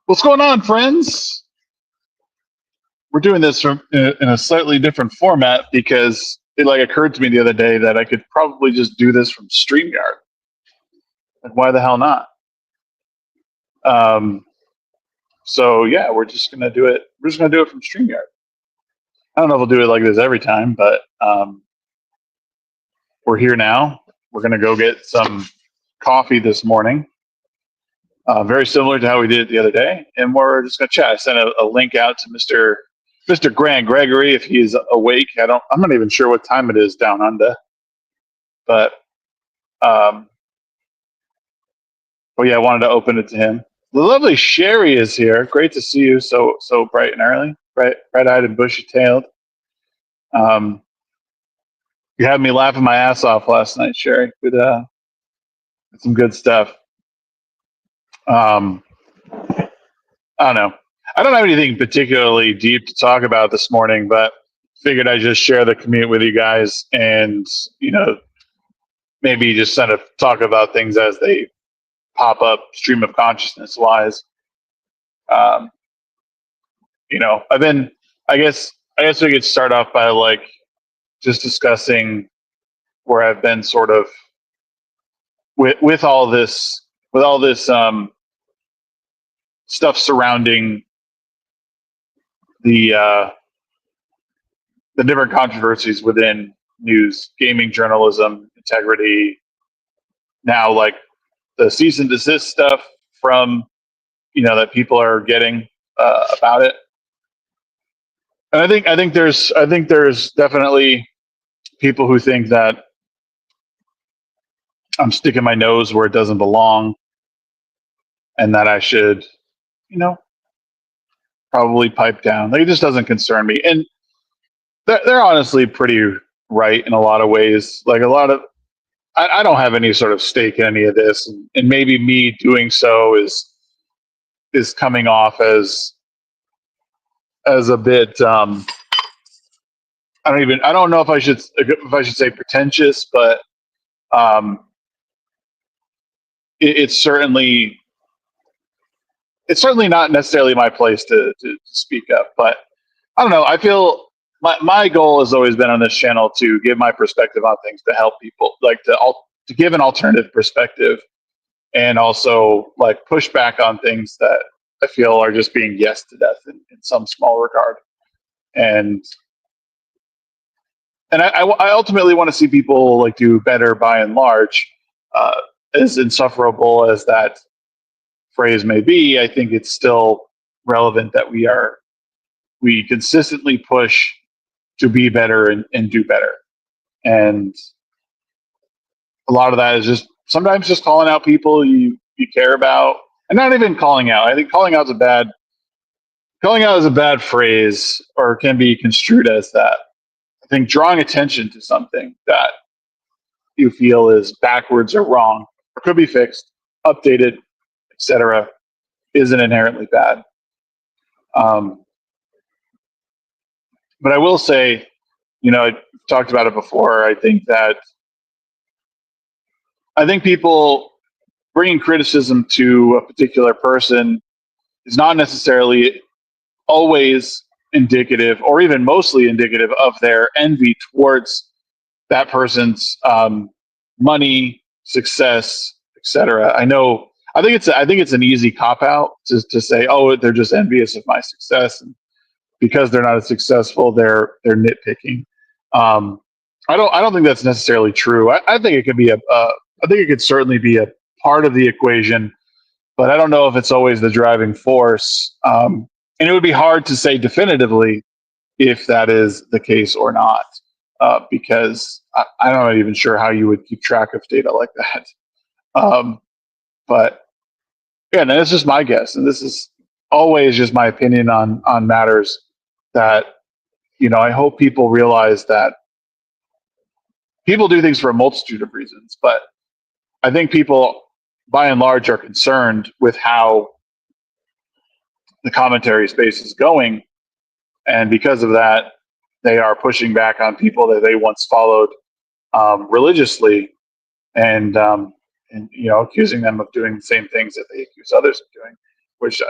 What's going on, friends? We're doing this from in a slightly different format because it occurred to me the other day that I could probably just do this from StreamYard. Like, why the hell not? Um, so yeah, we're just gonna do it. We're just gonna do it from StreamYard. I don't know if we'll do it like this every time, but we're here now. We're gonna go get some coffee this morning. Very similar to how we did it the other day, and we're just gonna chat. I sent a link out to Mr. Grant Gregory if he's awake. I'm not even sure what time it is down under, but oh yeah, I wanted to open it to him. The lovely Sherry is here. Great to see you so bright and early, bright-eyed and bushy-tailed. You had me laughing my ass off last night, Sherry, with some good stuff. I don't know. I don't have anything particularly deep to talk about this morning, but figured I'd just share the commute with you guys and, maybe just kind of talk about things as they pop up stream of consciousness wise. I guess we could start off by just discussing where I've been sort of with all this stuff surrounding the different controversies within news, gaming journalism, integrity. Now, like the cease and desist stuff from that people are getting about it, and I think there's definitely people who think that I'm sticking my nose where it doesn't belong, and that I should, probably pipe down. Like, it just doesn't concern me, and they're honestly pretty right in a lot of ways. Like, I don't have any sort of stake in any of this, and maybe me doing so is coming off as a bit. I don't know if I should say pretentious, but it's certainly not necessarily my place to speak up. But I don't know. I feel my goal has always been on this channel to give my perspective on things, to help people, to give an alternative perspective, and also push back on things that I feel are just being guessed to death in some small regard. And I ultimately want to see people do better by and large. As insufferable as that phrase may be, I think it's still relevant that we consistently push to be better and do better. And a lot of that is just sometimes just calling out people you care about, and not even calling out. I think calling out is a bad phrase, or can be construed as that. I think drawing attention to something that you feel is backwards or wrong, or could be fixed, updated, etc., isn't inherently bad. But I will say, I talked about it before. I think people bringing criticism to a particular person is not necessarily always indicative, or even mostly indicative, of their envy towards that person's money, success, etc. I think it's an easy cop out to say, oh, they're just envious of my success, and because they're not as successful, they're nitpicking. I don't think that's necessarily true. I think it could be I think it could certainly be a part of the equation, but I don't know if it's always the driving force. And it would be hard to say definitively if that is the case or not, because I'm not even sure how you would keep track of data like that. But yeah, and that's just my guess, and this is always just my opinion on matters that I hope people realize that people do things for a multitude of reasons, but I think people, by and large, are concerned with how the commentary space is going, and because of that, they are pushing back on people that they once followed religiously, and accusing them of doing the same things that they accuse others of doing, which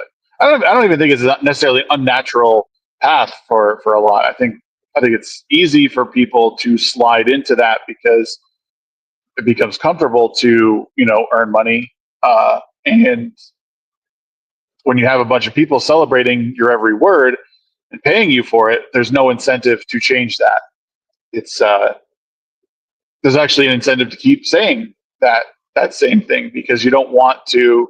I don't even think is necessarily unnatural path for a lot. I think it's easy for people to slide into that because it becomes comfortable to earn money, and when you have a bunch of people celebrating your every word and paying you for it, there's no incentive to change that. It's there's actually an incentive to keep saying that same thing, because you don't want to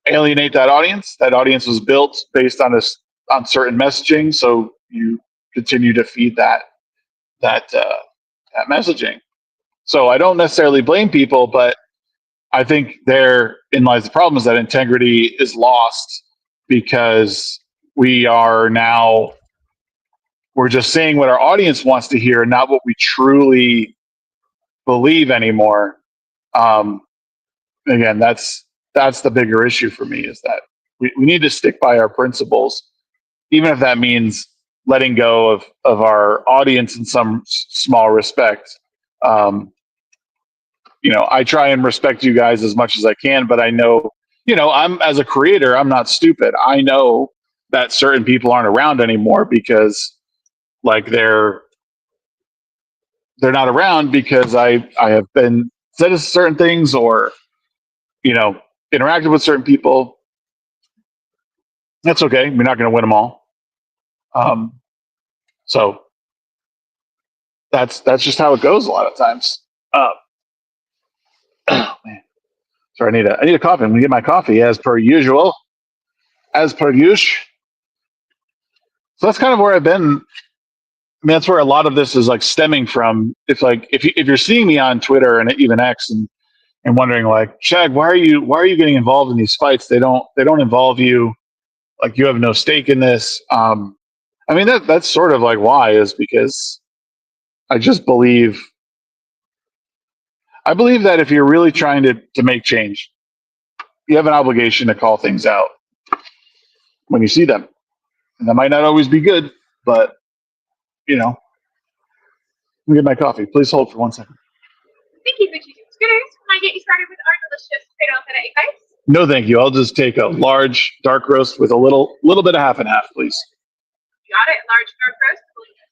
alienate that audience. That audience was built based on certain messaging, so you continue to feed that messaging. So I don't necessarily blame people, but I think therein lies the problem, is that integrity is lost because we're just saying what our audience wants to hear, not what we truly believe anymore. Again, that's the bigger issue for me, is that we need to stick by our principles, even if that means letting go of our audience in some small respect. I try and respect you guys as much as I can, but I know, as a creator, I'm not stupid. I know that certain people aren't around anymore because they're not around because I have been said certain things, or interacted with certain people. That's okay. We're not going to win them all. So that's just how it goes a lot of times. Oh man, sorry, I need a coffee. I'm gonna get my coffee as per usual. As per usual. So that's kind of where I've been. I mean, that's where a lot of this is stemming from. If you're seeing me on Twitter and even X and wondering Shag, why are you getting involved in these fights? They don't involve you. You have no stake in this. I mean, that's sort of why, is because I just believe. I believe that if you're really trying to make change, you have an obligation to call things out when you see them. And that might not always be good, but, let me get my coffee. Please hold for 1 second. Thank you, Richie. Scooters, can I get you started with our delicious potato feta egg bites? No, thank you. I'll just take a large dark roast with a little bit of half and half, please. Got it. Large dark roast,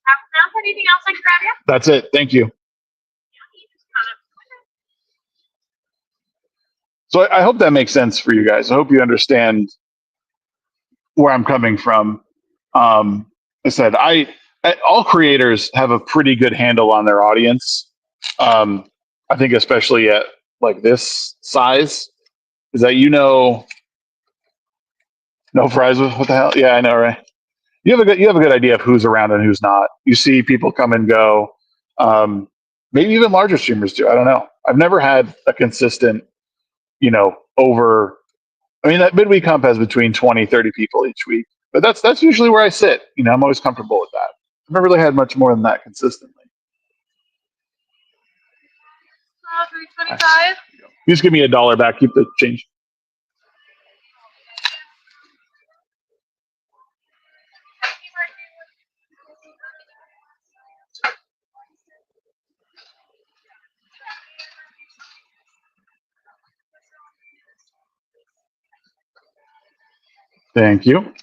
half and half. Anything else I can grab you? That's it. Thank you. So I hope that makes sense for you guys. I hope you understand where I'm coming from. I said, all creators have a pretty good handle on their audience. I think especially at this size, is that no fries with what the hell? Yeah, I know, right? You have a good idea of who's around and who's not. You see people come and go. Maybe even larger streamers do. I don't know. I've never had a consistent, that midweek comp has between 20, 30 people each week, but that's usually where I sit. I'm always comfortable with that. I've never really had much more than that consistently. 325. You just give me $1 back. Keep the change. Thank you.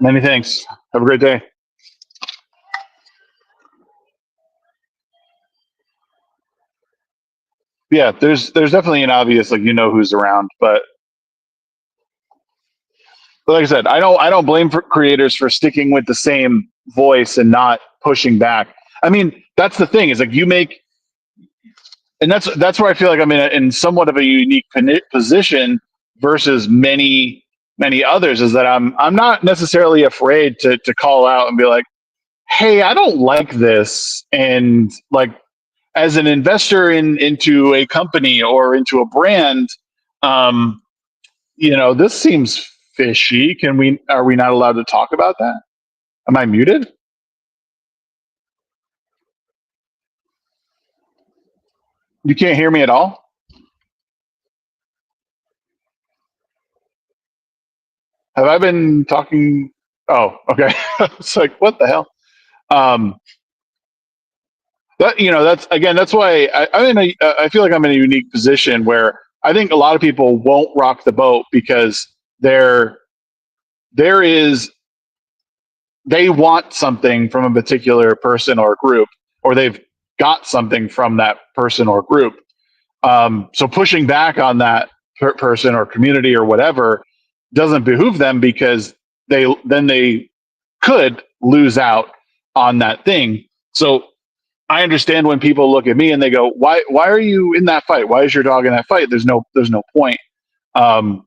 Many thanks. Have a great day. Yeah, there's definitely an obvious who's around, but like I said, I don't blame creators for sticking with the same voice and not pushing back. I mean, that's the thing, is you make and that's where I feel like I'm in somewhat of a unique position versus many others, is that I'm not necessarily afraid to call out and be like, hey, I don't like this, and like, as an investor into a company or into a brand, um, this seems fishy. Are we not allowed to talk about that? Am I muted? You can't hear me at all? Have I been talking? Oh, okay. It's like, what the hell? Um, that's again, that's why I feel like I'm in a unique position where I think a lot of people won't rock the boat because there, there is, they want something from a particular person or group, or they've got something from that person or group. So pushing back on that person or community or whatever doesn't behoove them, because they could lose out on that thing. So I understand when people look at me and they go, "Why are you in that fight? Why is your dog in that fight? There's no point." Um,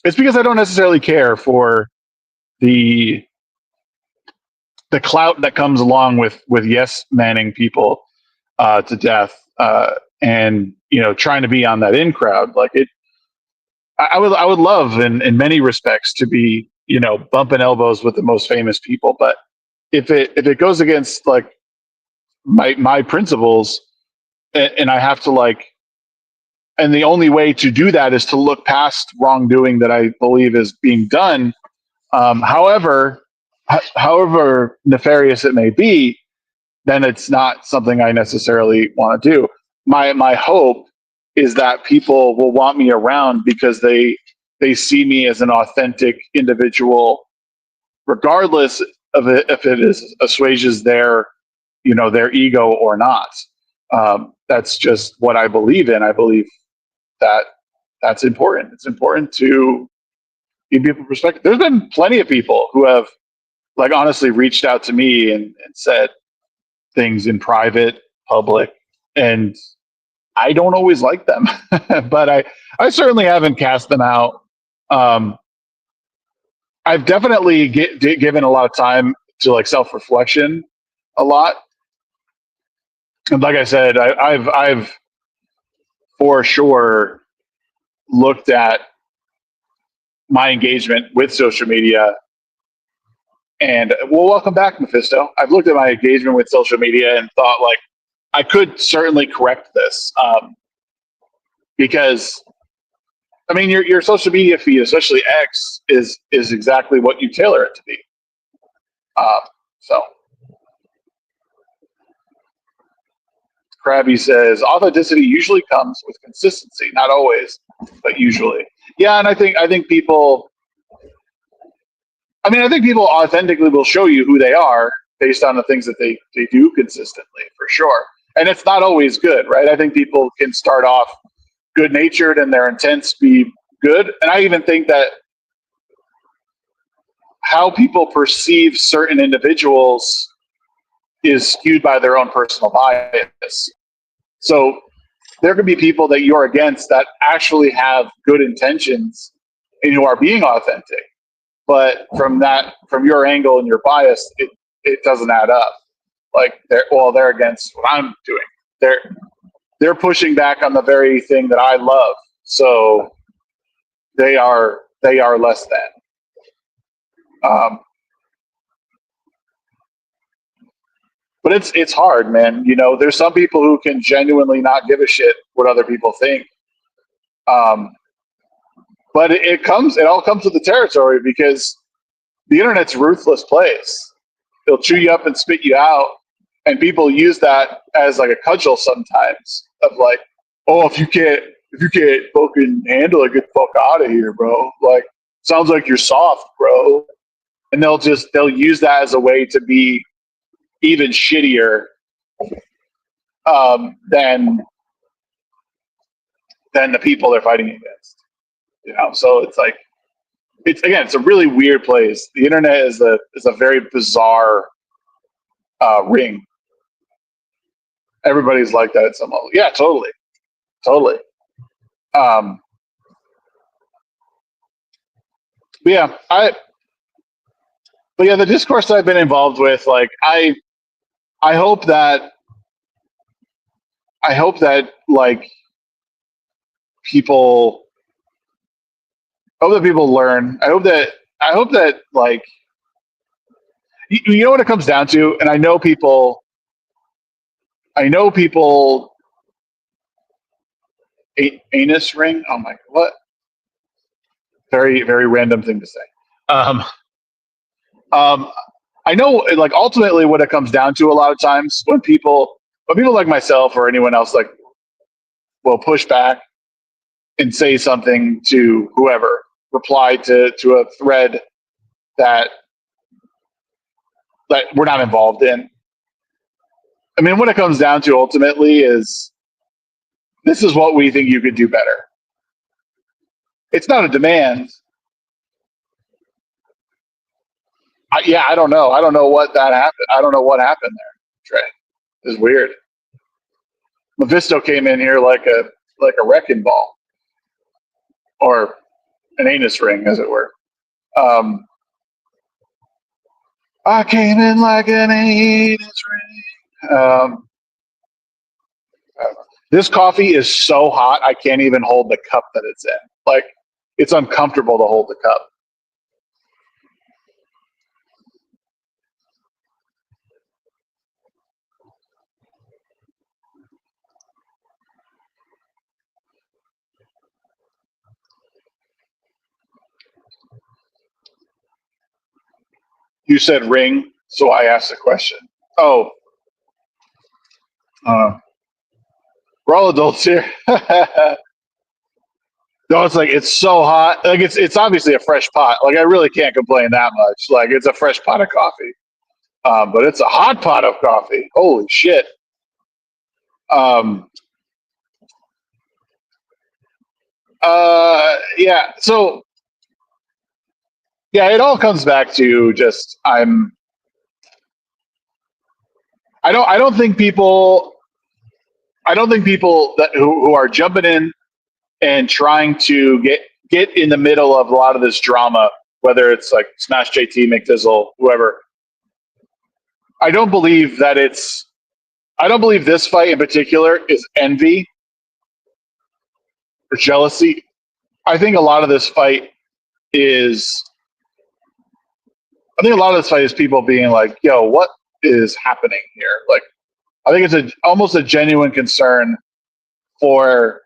it's because I don't necessarily care for the the clout that comes along with yes manning people to death, and trying to be on that in crowd. Like it, I would love in many respects to be bumping elbows with the most famous people, but if it goes against like my principles, and I have to like, and the only way to do that is to look past wrongdoing that I believe is being done, however however nefarious it may be, then it's not something I necessarily want to do. My hope is that people will want me around because they see me as an authentic individual, regardless of it, if it assuages their ego or not. That's just what I believe in. I believe that that's important. It's important to give people perspective. There's been plenty of people who have like honestly reached out to me and said things in private, public, and I don't always like them, but I certainly haven't cast them out. Um, I've definitely given a lot of time to like self reflection, a lot, and like I said, I've for sure looked at my engagement with social media. And well, welcome back, Mephisto. I've looked at my engagement with social media and thought like I could certainly correct this, because I mean your social media feed, especially X, is exactly what you tailor it to be. Um, so Krabby says authenticity usually comes with consistency, not always, but usually. Yeah, and I think people. I mean, I think people authentically will show you who they are based on the things that they do consistently, for sure. And it's not always good, right? I think people can start off good natured and their intents be good. And I even think that how people perceive certain individuals is skewed by their own personal bias. So there could be people that you're against that actually have good intentions and who are being authentic, but from your angle and your bias, it doesn't add up. Like they're against what I'm doing. They're pushing back on the very thing that I love. So they are less than. But it's hard, man. There's some people who can genuinely not give a shit what other people think. Um, but it all comes with the territory, because the internet's a ruthless place. They'll chew you up and spit you out, and people use that as like a cudgel sometimes of like, oh, if you can't fucking handle it, get the fuck out of here, bro. Like, sounds like you're soft, bro. And they'll use that as a way to be even shittier, than the people they're fighting against. So it's like it's a really weird place. The internet is a very bizarre ring. Everybody's like that at some level. Yeah, totally. totally. Um, but yeah, but yeah, the discourse that I've been involved with, like I hope that like people, I hope that people learn. I hope that like you know what it comes down to, and I know people anus ring. Oh my, what? Very very random thing to say. Um, um, I know, like ultimately, what it comes down to a lot of times when people like myself or anyone else like will push back and say something to whoever, reply to a thread that we're not involved in. I mean, what it comes down to ultimately is this is what we think you could do better. It's not a demand. Yeah, I don't know. I don't know what that happened. I don't know what happened there, Trey. It's weird. Mephisto came in here like a wrecking ball, or an anus ring, as it were. Um, I came in like an anus ring. This coffee is so hot, I can't even hold the cup that it's in. Like, it's uncomfortable to hold the cup. You said ring, so I asked the question. Oh, we're all adults here. No, it's like it's so hot. Like it's obviously a fresh pot. Like I really can't complain that much. Like it's a fresh pot of coffee. But it's a hot pot of coffee. Holy shit. Um, yeah. So yeah, it all comes back to just I don't think people that who are jumping in and trying to get in the middle of a lot of this drama, whether it's like Smash JT, McDizzle, whoever. I don't believe that it's. I don't believe this fight in particular is envy or jealousy. I think a lot of this fight is. I think a lot of this fight is people being like, "Yo, what is happening here?" Like, I think it's almost a genuine concern for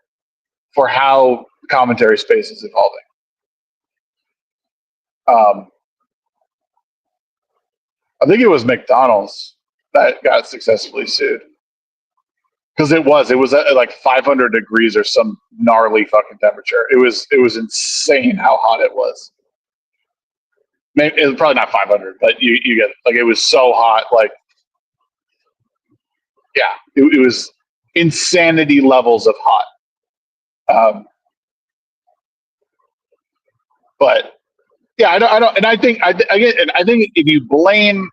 how commentary space is evolving. Um, I think it was McDonald's that got successfully sued because it was at like 500 degrees or some gnarly fucking temperature. It was insane how hot it was. Maybe it was probably not 500, but you get it. Like it was so hot. Like yeah, it was insanity levels of hot. But yeah, I don't, and I think and I think if you blame,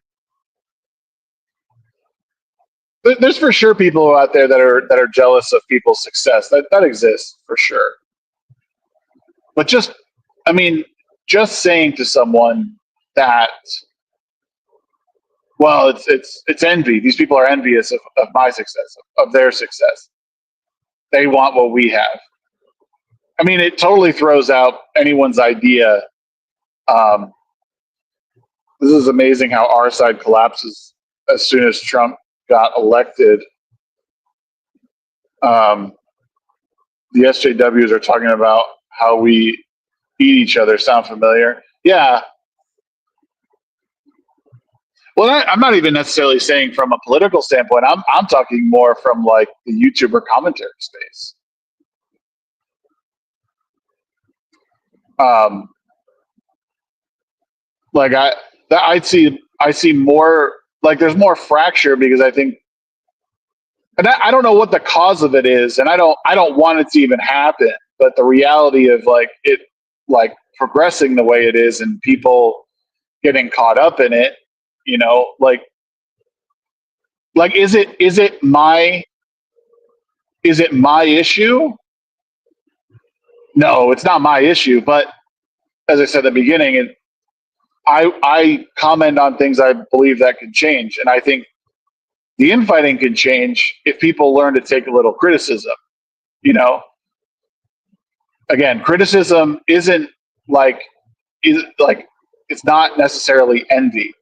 there's for sure people out there that are jealous of people's success. That exists for sure. But just, I mean, just saying to someone that, well, it's envy. These people are envious of my success, of their success. They want what we have. I mean, it totally throws out anyone's idea. Um, this is amazing how our side collapses as soon as Trump got elected. Um, the SJWs are talking about how we eat each other. Sound familiar? Yeah. Well, I'm not even necessarily saying from a political standpoint. I'm talking more from like the YouTuber commentary space. Um, like I see more, like there's more fracture because I think, and I don't know what the cause of it is, and I don't want it to even happen. But the reality of like it, like progressing the way it is, and people getting caught up in it, you know, like is it my Is it my issue? No, it's not my issue. But as I said at the beginning, I comment on things I believe that can change, and I think the infighting can change if people learn to take a little criticism. You know, again, criticism isn't like is like it's not necessarily envy.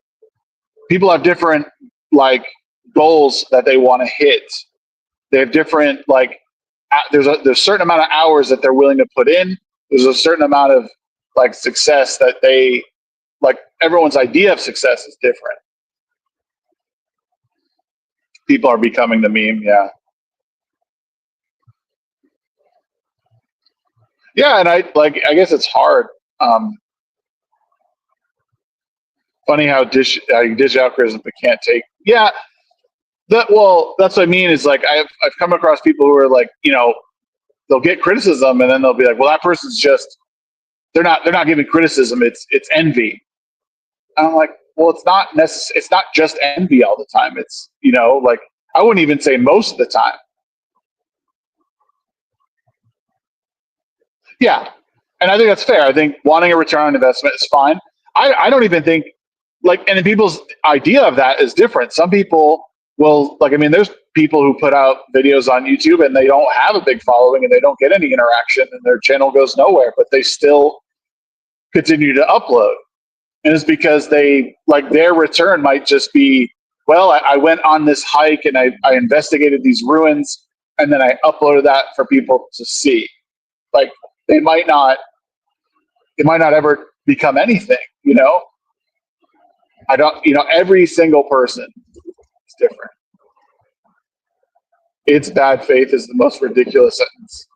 People have different like goals that they want to hit. They have different like there's a certain amount of hours that they're willing to put in. There's a certain amount of like success that they like. Everyone's idea of success is different. People are becoming the meme, yeah. Yeah, and I guess it's hard. Um, Funny how you dish out criticism but can't take. Yeah, that's what I mean. Is like I've come across people who are like, they'll get criticism and then they'll be like, well, that person's just they're not giving criticism. It's envy. And I'm like, well, it's not just envy all the time. It's like I wouldn't even say most of the time. Yeah, and I think that's fair. I think wanting a return on investment is fine. I don't even think like, and people's idea of that is different. Some people will like. I mean, there's people who put out videos on YouTube and they don't have a big following and they don't get any interaction and their channel goes nowhere, but they still continue to upload. And it's because they like their return might just be, well, I went on this hike and I investigated these ruins and then I uploaded that for people to see. Like they might not ever become anything, I don't, every single person is different. It's bad faith is the most ridiculous sentence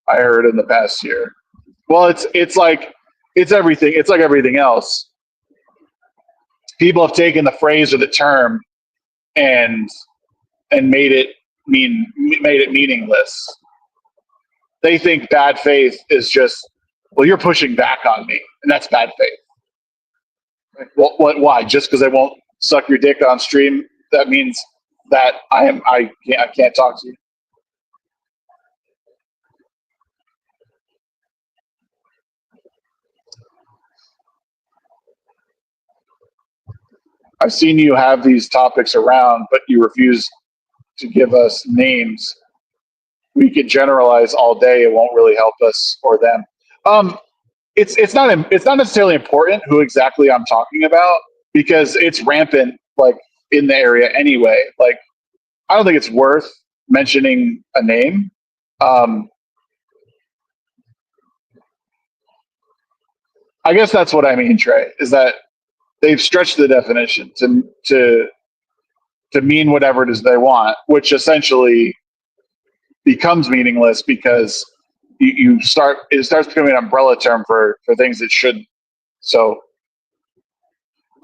I heard in the past year. Well, it's like it's everything. It's like everything else. People have taken the phrase or the term and made it meaningless. They think bad faith is just, well, you're pushing back on me, and that's bad faith. Like, what? Why? Just because I won't suck your dick on stream, that means that I can't talk to you. I've seen you have these topics around, but you refuse to give us names. We could generalize all day; it won't really help us or them. It's not necessarily important who exactly I'm talking about because it's rampant like in the area anyway. Like I don't think it's worth mentioning a name. I guess that's what I mean, Trey, is that they've stretched the definition to mean whatever it is they want, which essentially becomes meaningless because it starts becoming an umbrella term for things it shouldn't. So,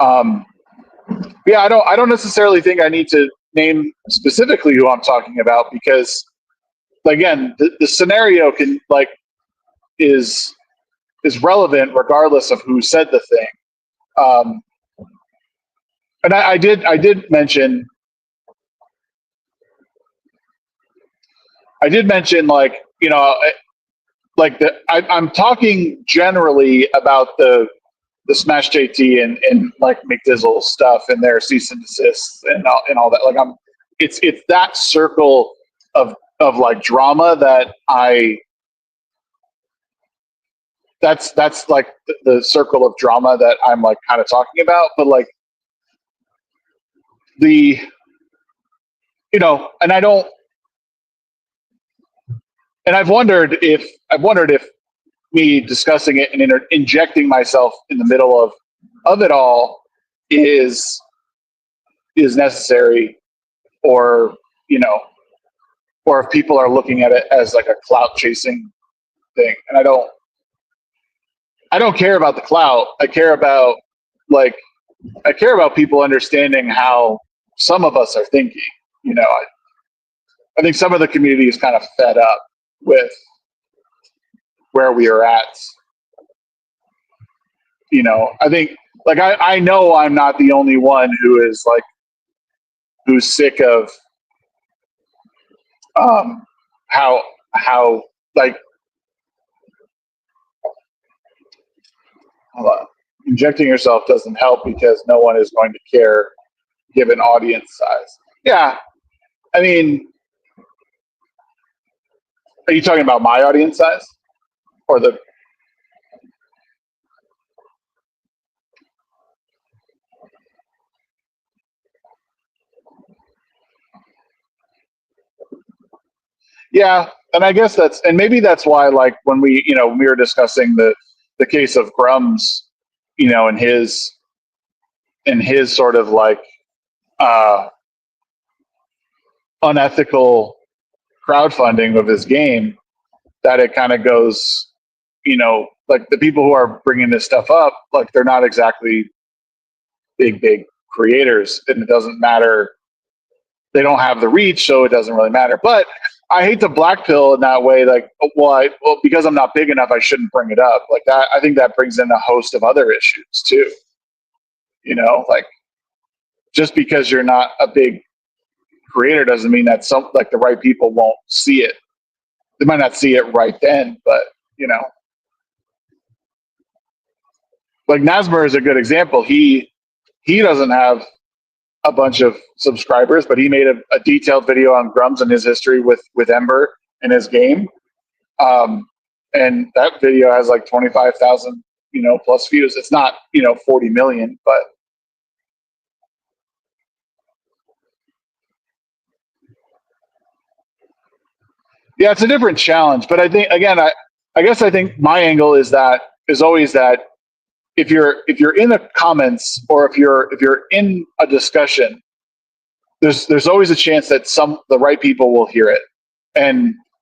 yeah, I don't necessarily think I need to name specifically who I'm talking about because, again, the scenario can like is relevant regardless of who said the thing. And I did mention like like I'm talking generally about the Smash JT and like McDizzle stuff and their cease and desists and all that. Like it's that circle of like drama that that's like the circle of drama that I'm like kind of talking about. But like and I don't. And I've wondered if me discussing it and injecting myself in the middle of it all is necessary, or or if people are looking at it as like a clout chasing thing. And I don't care about the clout. I care about people understanding how some of us are thinking. I think some of the community is kind of fed up with where we are at. I think like I know I'm not the only one who's sick of how like hold on. Injecting yourself doesn't help because no one is going to care given audience size. Yeah, I mean, are you talking about my audience size or the? Yeah, and I guess and maybe that's why, like when we were discussing the case of Grum's, and his sort of like uh, unethical crowdfunding of his game, that it kind of goes, like the people who are bringing this stuff up, like they're not exactly big creators, and it doesn't matter. They don't have the reach, so it doesn't really matter. But I hate to black pill in that way. Like, well, because I'm not big enough, I shouldn't bring it up. Like that, I think that brings in a host of other issues too. Like just because you're not a big creator doesn't mean that the right people won't see it. They might not see it right then, but like Nasmer is a good example. He doesn't have a bunch of subscribers, but he made a detailed video on Grums and his history with Ember and his game. And that video has like 25,000, plus views. It's not, 40 million, but yeah, it's a different challenge. But I think, again, I guess I think my angle is always that if you're in the comments or if you're in a discussion, there's always a chance that the right people will hear it,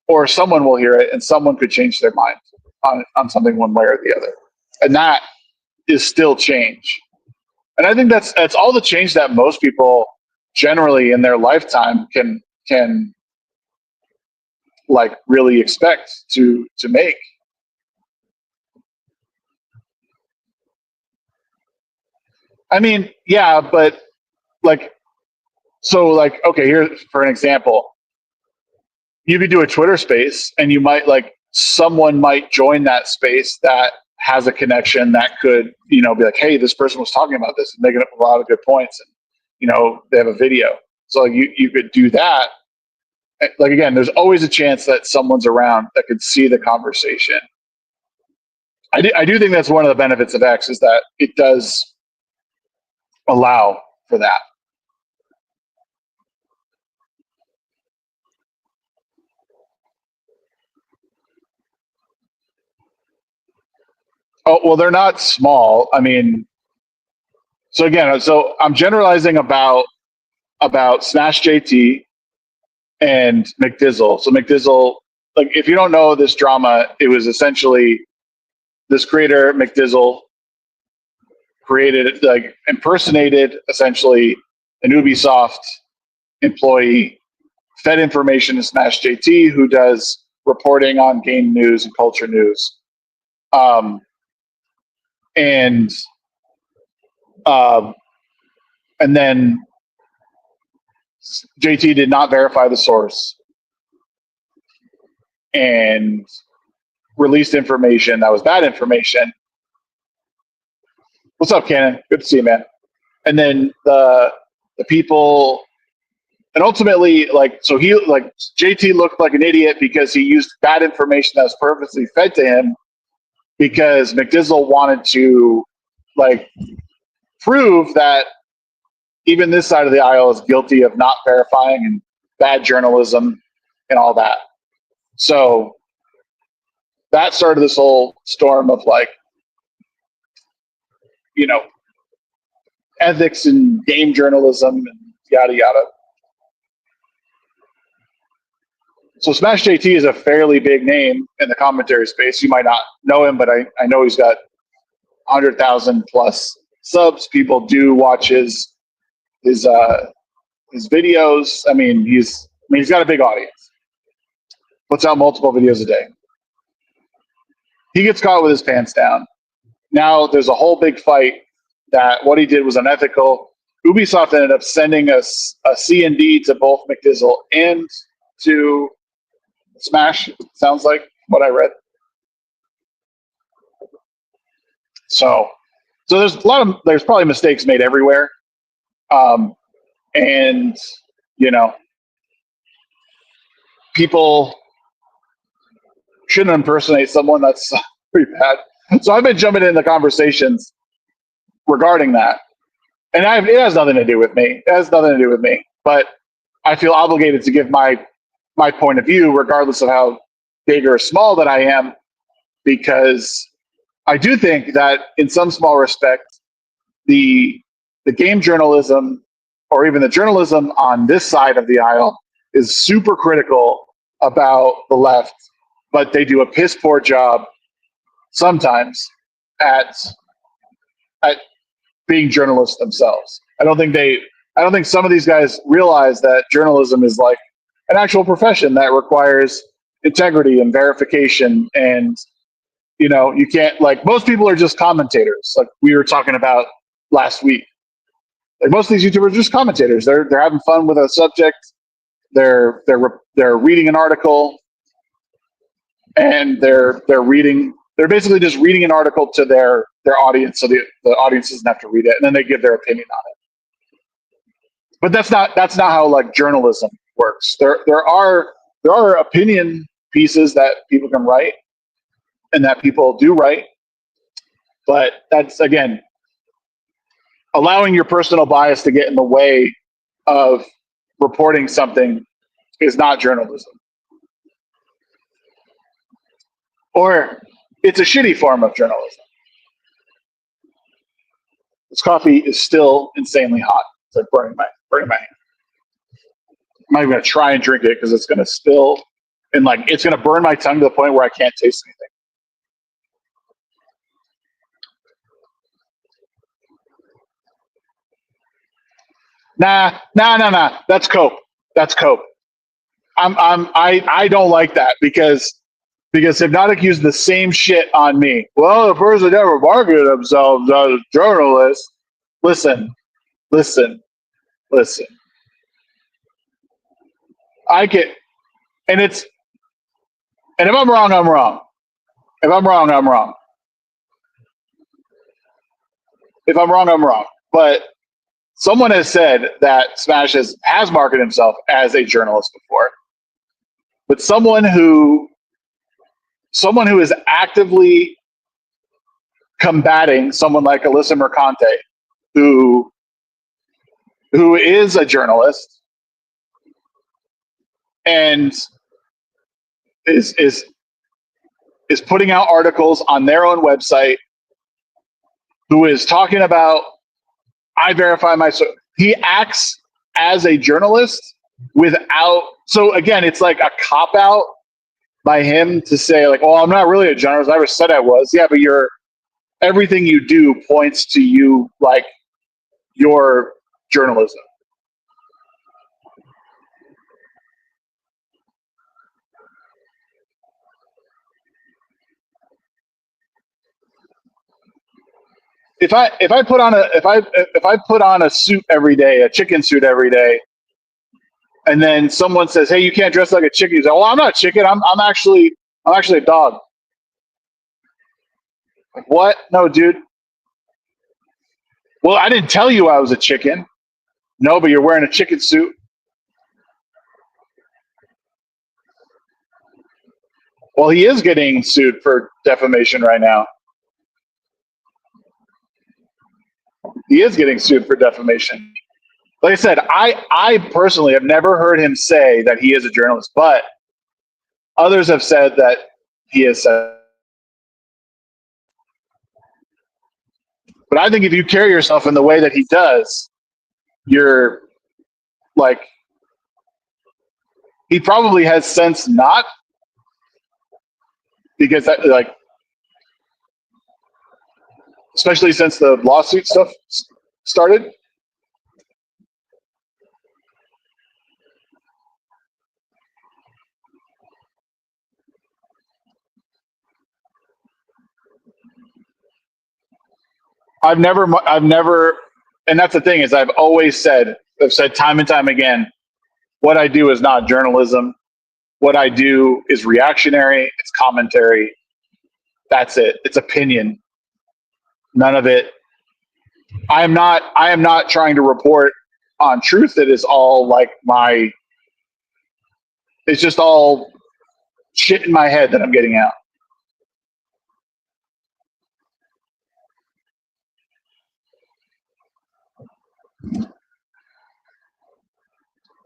or someone will hear it and someone could change their mind on something one way or the other, and that is still change. And I think that's all the change that most people generally in their lifetime can like really expect to make. I mean, yeah, but like, so like, okay, here for an example, you could do a Twitter space and you might someone might join that space that has a connection that could, be like, hey, this person was talking about this and making up a lot of good points. And, they have a video. So you could do that. Like, again, there's always a chance that someone's around that could see the conversation. I do think that's one of the benefits of X is that it does allow for that. Oh, well, they're not small. I mean, so again, I'm generalizing about Smash JT and McDizzle. So McDizzle, like if you don't know this drama, it was essentially this creator McDizzle impersonated essentially an Ubisoft employee, fed information to Smash JT, who does reporting on game news and culture news. And then JT did not verify the source and released information that was bad information. What's up, Cannon? Good to see you, man. And then the people, and ultimately, so JT looked like an idiot because he used bad information that was purposely fed to him because McDizzle wanted to prove that even this side of the aisle is guilty of not verifying and bad journalism and all that. So that started this whole storm of ethics and game journalism and yada yada. So Smash JT is a fairly big name in the commentary space. You might not know him, but I know he's got 100,000 plus subs. People do watch his videos. I mean, he's got a big audience. Puts out multiple videos a day. He gets caught with his pants down. Now there's a whole big fight that what he did was unethical. Ubisoft ended up sending us a C&D to both McDizzle and to Smash, sounds like what I read. So there's probably mistakes made everywhere. And, you know, people shouldn't impersonate someone. That's pretty bad. So I've been jumping into conversations regarding that. And it has nothing to do with me. It has nothing to do with me. But I feel obligated to give my point of view, regardless of how big or small that I am, because I do think that in some small respect, the game journalism, or even the journalism on this side of the aisle, is super critical about the left, but they do a piss poor job sometimes at being journalists themselves. I don't think some of these guys realize that journalism is like an actual profession that requires integrity and verification. And, you know, you can't, like, most people are just commentators, like we were talking about last week. Like, most of these YouTubers are just commentators. They're having fun with a subject. They're reading an article, and they're basically just reading an article to their audience, so the audience doesn't have to read it, and then they give their opinion on it. But that's not how, like, journalism works. There are opinion pieces that people can write and that people do write, but that's, again, allowing your personal bias to get in the way of reporting something is not journalism. Or it's a shitty form of journalism. This coffee is still insanely hot. It's like burning my hand. I'm not even gonna try and drink it because it's gonna spill, and, like, it's gonna burn my tongue to the point where I can't taste anything. Nah. That's Coke. I don't like that because Hypnotic used the same shit on me. Well, the person never marketed themselves as a journalist. Listen. I get, and if I'm wrong, I'm wrong. If I'm wrong, I'm wrong. If I'm wrong, I'm wrong. But someone has said that Smash has marketed himself as a journalist before. But someone who is actively combating someone like Alyssa Mercante, who is a journalist and is putting out articles on their own website, who is talking about, I verify my, he acts as a journalist without, so again, it's like a cop out by him to say, like, oh, I'm not really a journalist. I never said I was. Yeah, but everything you do points to you, like, your journalism. If I put on a suit every day, a chicken suit every day, and then someone says, "Hey, you can't dress like a chicken," you say, "Well, I'm not a chicken. I'm actually a dog." Like, what? No, dude. Well, I didn't tell you I was a chicken. No, but you're wearing a chicken suit. Well, he is getting sued for defamation right now. He is getting sued for defamation. Like I said, I personally have never heard him say that he is a journalist, but others have said that he is. But I think if you carry yourself in the way that he does, you're, like, he probably has sense not, because that, like, especially since the lawsuit stuff started. I've never, and that's the thing, is I've said time and time again, what I do is not journalism. What I do is reactionary. It's commentary. That's it. It's opinion. None of it. I am not trying to report on truth. It is all like my. It's just all shit in my head that I'm getting out.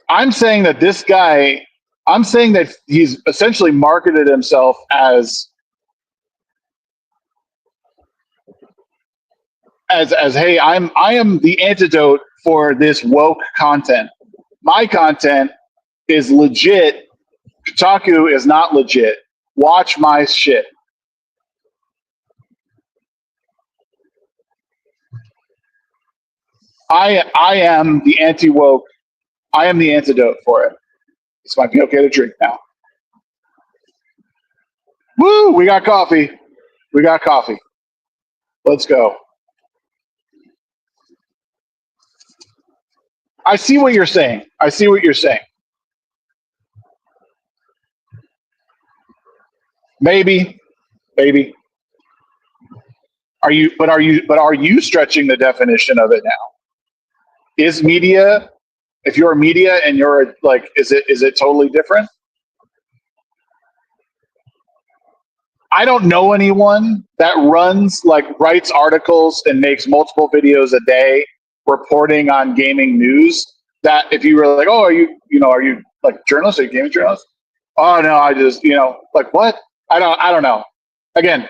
I'm saying that this guy. I'm saying that he's essentially marketed himself as hey, I am the antidote for this woke content. My content is legit. Kotaku is not legit. Watch my shit. I am the anti woke. I am the antidote for it. This might be okay to drink now. Woo! We got coffee. We got coffee. Let's go. I see what you're saying. I see what you're saying. Maybe. Are you stretching the definition of it now? Is media, if you're media and you're like, is it totally different? I don't know anyone that writes articles and makes multiple videos a day reporting on gaming news. That if you were like, oh, are you like journalist? Are you gaming journalist? Oh no, I just like what? I don't know. Again,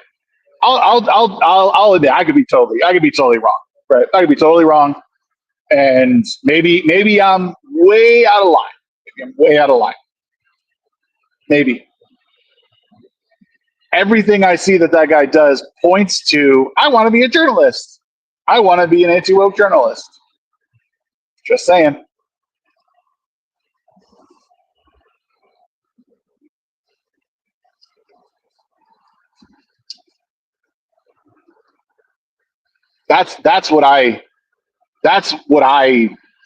I'll admit I could be totally wrong, right? I could be totally wrong, and maybe I'm way out of line. Maybe I'm way out of line. Maybe. Everything I see that guy does points to, I want to be a journalist. I want to be an anti-woke journalist. Just saying. That's what I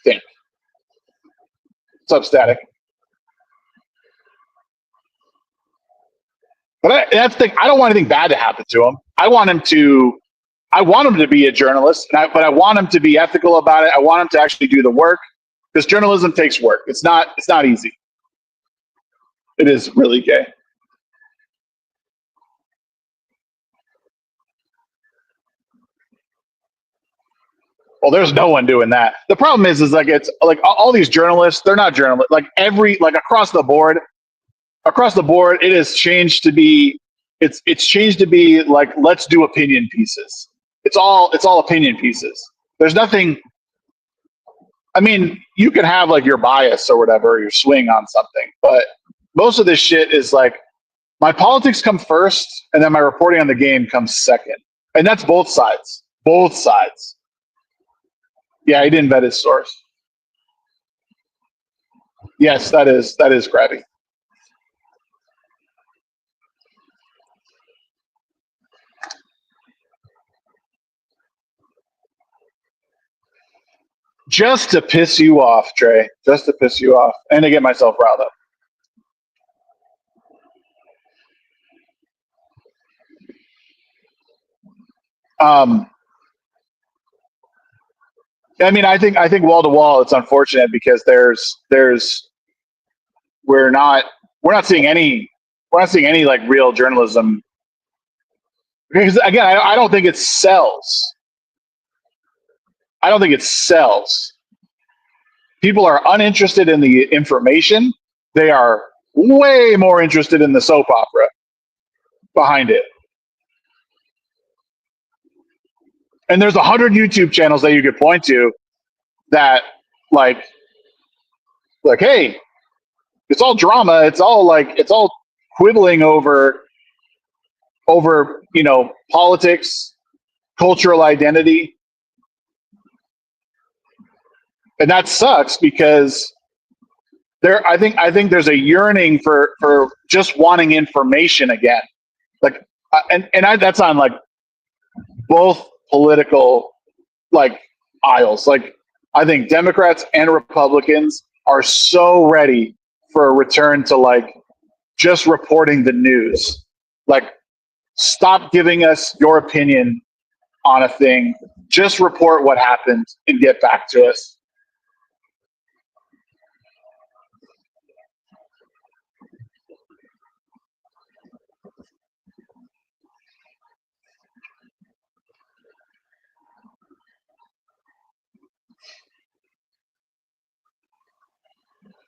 think. What's up, Static? But that's the thing. I don't want anything bad to happen to him. I want him to be a journalist, but I want him to be ethical about it. I want him to actually do the work, because journalism takes work. It's not easy. It is really gay. Well, there's no one doing that. The problem is like it's like all these journalists. They're not journalists. Like across the board, it has changed to be. It's changed to be like, let's do opinion pieces. It's all opinion pieces. There's nothing. I mean, you can have like your bias or whatever, your swing on something, but most of this shit is like, my politics come first, and then my reporting on the game comes second, and that's both sides. Both sides. Yeah, he didn't vet his source. Yes, that is crabby. Just to piss you off, Trey. Just to piss you off, and to get myself riled up. I mean, I think wall to wall, it's unfortunate because we're not seeing any like real journalism, because again, I don't think it sells. I don't think it sells. People are uninterested in the information. They are way more interested in the soap opera behind it. And there's 100 YouTube channels that you could point to that like, hey, it's all drama. It's all quibbling over politics, cultural identity. And that sucks because I think there's a yearning for just wanting information again. Like, that's on like both political like aisles. Like, I think Democrats and Republicans are so ready for a return to like just reporting the news. Like, stop giving us your opinion on a thing. Just report what happened and get back to us.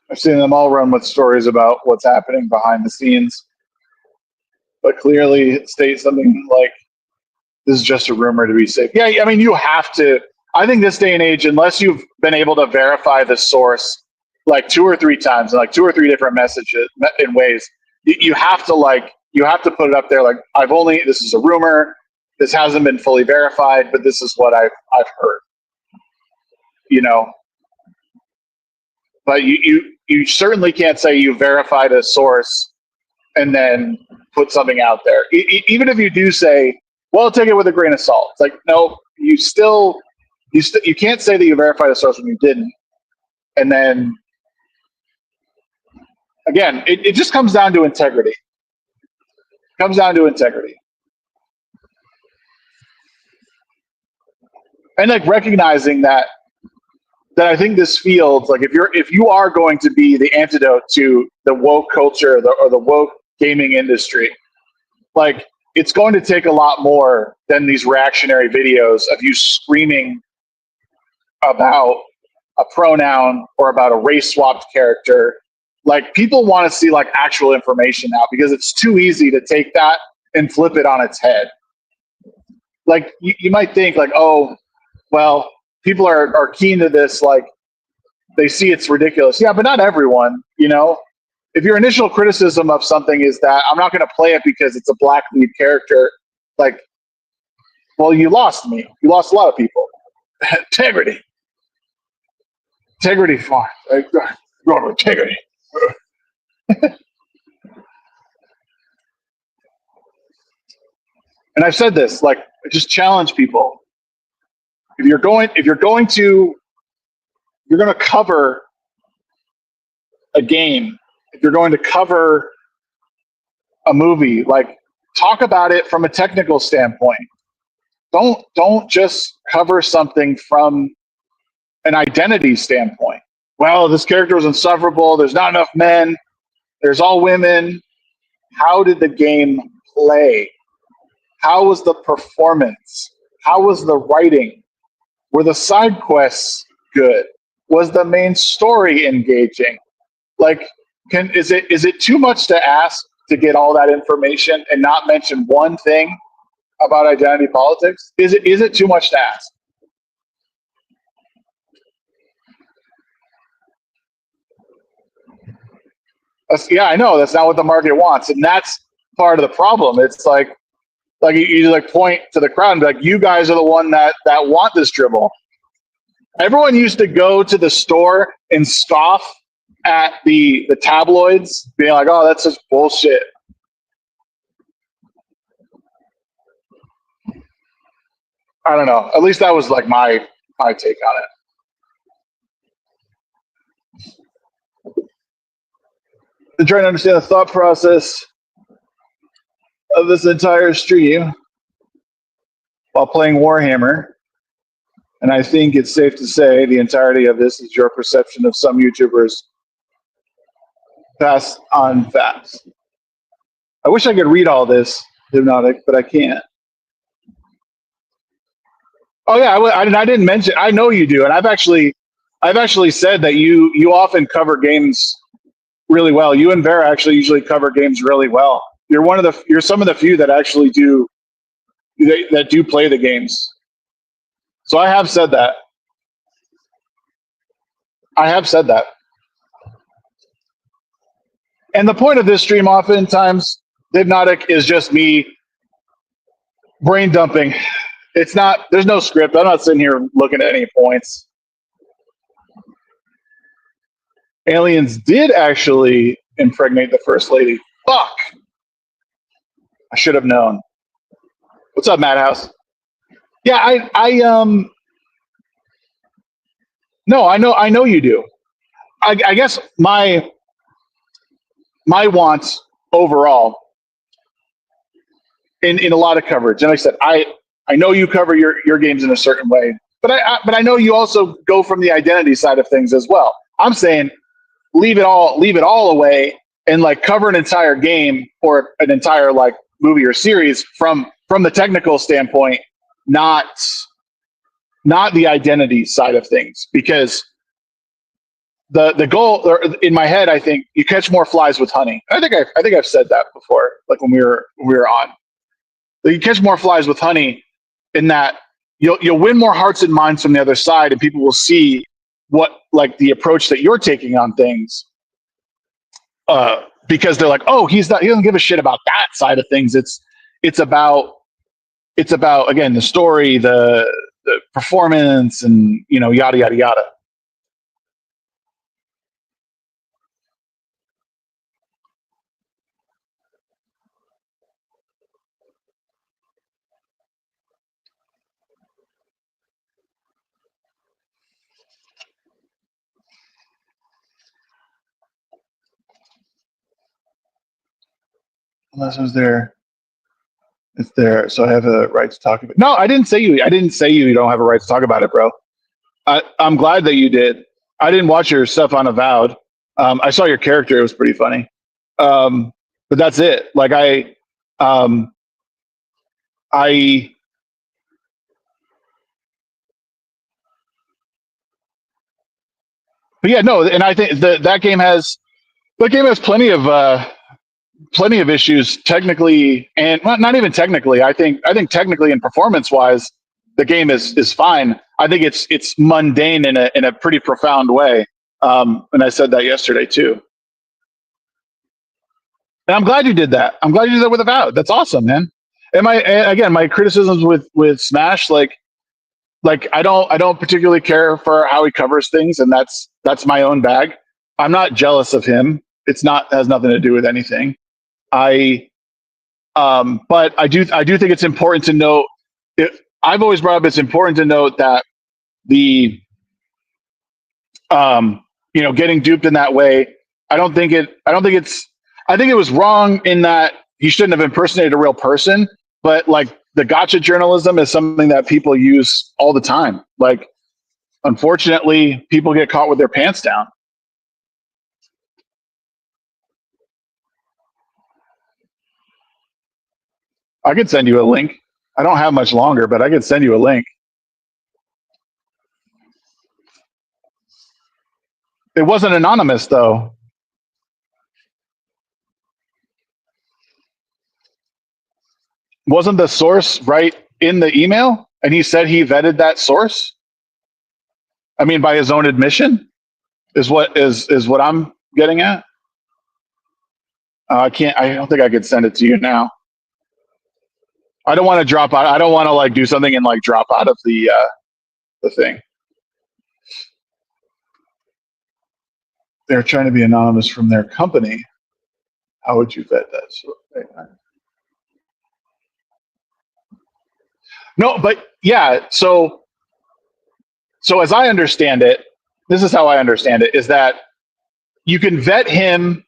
I've seen them all run with stories about what's happening behind the scenes, but clearly state something like, this is just a rumor to be safe. Yeah, I mean, you have to. I think this day and age, unless you've been able to verify the source like 2 or 3 times, like 2 or 3 different messages in ways, you have to put it up there. Like, this is a rumor. This hasn't been fully verified, but this is what I've heard. You know, but you certainly can't say you verified a source and then put something out there. Even if you do say, well, take it with a grain of salt. It's like, no, you can't say that you verified a source when you didn't. And then again, it just comes down to integrity. It comes down to integrity. And like recognizing that I think this field, like if you are going to be the antidote to the woke culture or the woke gaming industry, like, it's going to take a lot more than these reactionary videos of you screaming about a pronoun or about a race swapped character. Like, people want to see like actual information now, because it's too easy to take that and flip it on its head. Like, you might think like, oh, well, people are keen to this, like, they see it's ridiculous. Yeah, but not everyone, you know? If your initial criticism of something is that I'm not going to play it because it's a black lead character, like, well, you lost me. You lost a lot of people. Integrity. Integrity fine. Like, integrity. And I've said this, like, I just challenge people. If you're going to cover a game, if you're going to cover a movie, like, talk about it from a technical standpoint. Don't just cover something from an identity standpoint. Well, this character was insufferable. There's not enough men. There's all women. How did the game play? How was the performance? How was the writing? Were the side quests good? Was the main story engaging? Like, is it too much to ask to get all that information and not mention one thing about identity politics? Is it too much to ask? Yeah, I know that's not what the market wants, and that's part of the problem. It's like you like point to the crowd and be like, you guys are the one that want this dribble. Everyone used to go to the store and scoff at the tabloids, being like, oh, that's just bullshit. I don't know. At least that was like my take on it. To try to understand the thought process of this entire stream while playing Warhammer, and I think it's safe to say the entirety of this is your perception of some YouTubers passed on facts. I wish I could read all this, Hypnotic, but I can't. Oh yeah, I didn't mention. I know you do, and I've actually said that you often cover games really well. You and Vera actually usually cover games really well. You're some of the few that actually do play the games. So I have said that. And the point of this stream, oftentimes, Hypnotic, is just me brain dumping. It's not. There's no script. I'm not sitting here looking at any points. Aliens did actually impregnate the First Lady. Fuck. I should have known. What's up, Madhouse? Yeah, no, I know you do. I guess my want overall in a lot of coverage. And like I said, I know you cover your games in a certain way, but I know you also go from the identity side of things as well. I'm saying leave it all away and like cover an entire game or an entire like movie or series from the technical standpoint, not the identity side of things, because the goal, or in my head, I think you catch more flies with honey. I think I've said that before, like when we were on. You catch more flies with honey, in that you'll win more hearts and minds from the other side, and people will see what, like, the approach that you're taking on things, because they're like, oh, he doesn't give a shit about that side of things. It's about again the story, the performance, and yada yada yada. Unless it was there. It's there, so I have a right to talk about it. No, I didn't say you. You don't have a right to talk about it, bro. I'm glad that you did. I didn't watch your stuff on Avowed. I saw your character; it was pretty funny. But that's it. Like um, I, but yeah, no, and I think that game has plenty of issues technically, and well, not even technically. I think technically and performance wise, the game is fine. I think it's mundane in a pretty profound way. And I said that yesterday too. And I'm glad you did that. I'm glad you did that with Avowed. That's awesome, man. And my criticisms with Smash, like I don't particularly care for how he covers things, and that's my own bag. I'm not jealous of him. It's not has nothing to do with anything. I but I do think it's important to note. I've always brought up, it's important to note that the getting duped in that way. I think it was wrong in that he shouldn't have impersonated a real person. But like the gotcha journalism is something that people use all the time. Like, unfortunately, people get caught with their pants down. I could send you a link. I don't have much longer, but I could send you a link. It wasn't anonymous though. Wasn't the source right in the email? And he said he vetted that source. I mean, by his own admission, is what I'm getting at. I can't. I don't think I could send it to you now. I don't want to drop out. I don't want to like do something and like drop out of the thing. They're trying to be anonymous from their company. How would you vet that? No, but yeah. So as I understand it, this is how I understand it: is that you can vet him.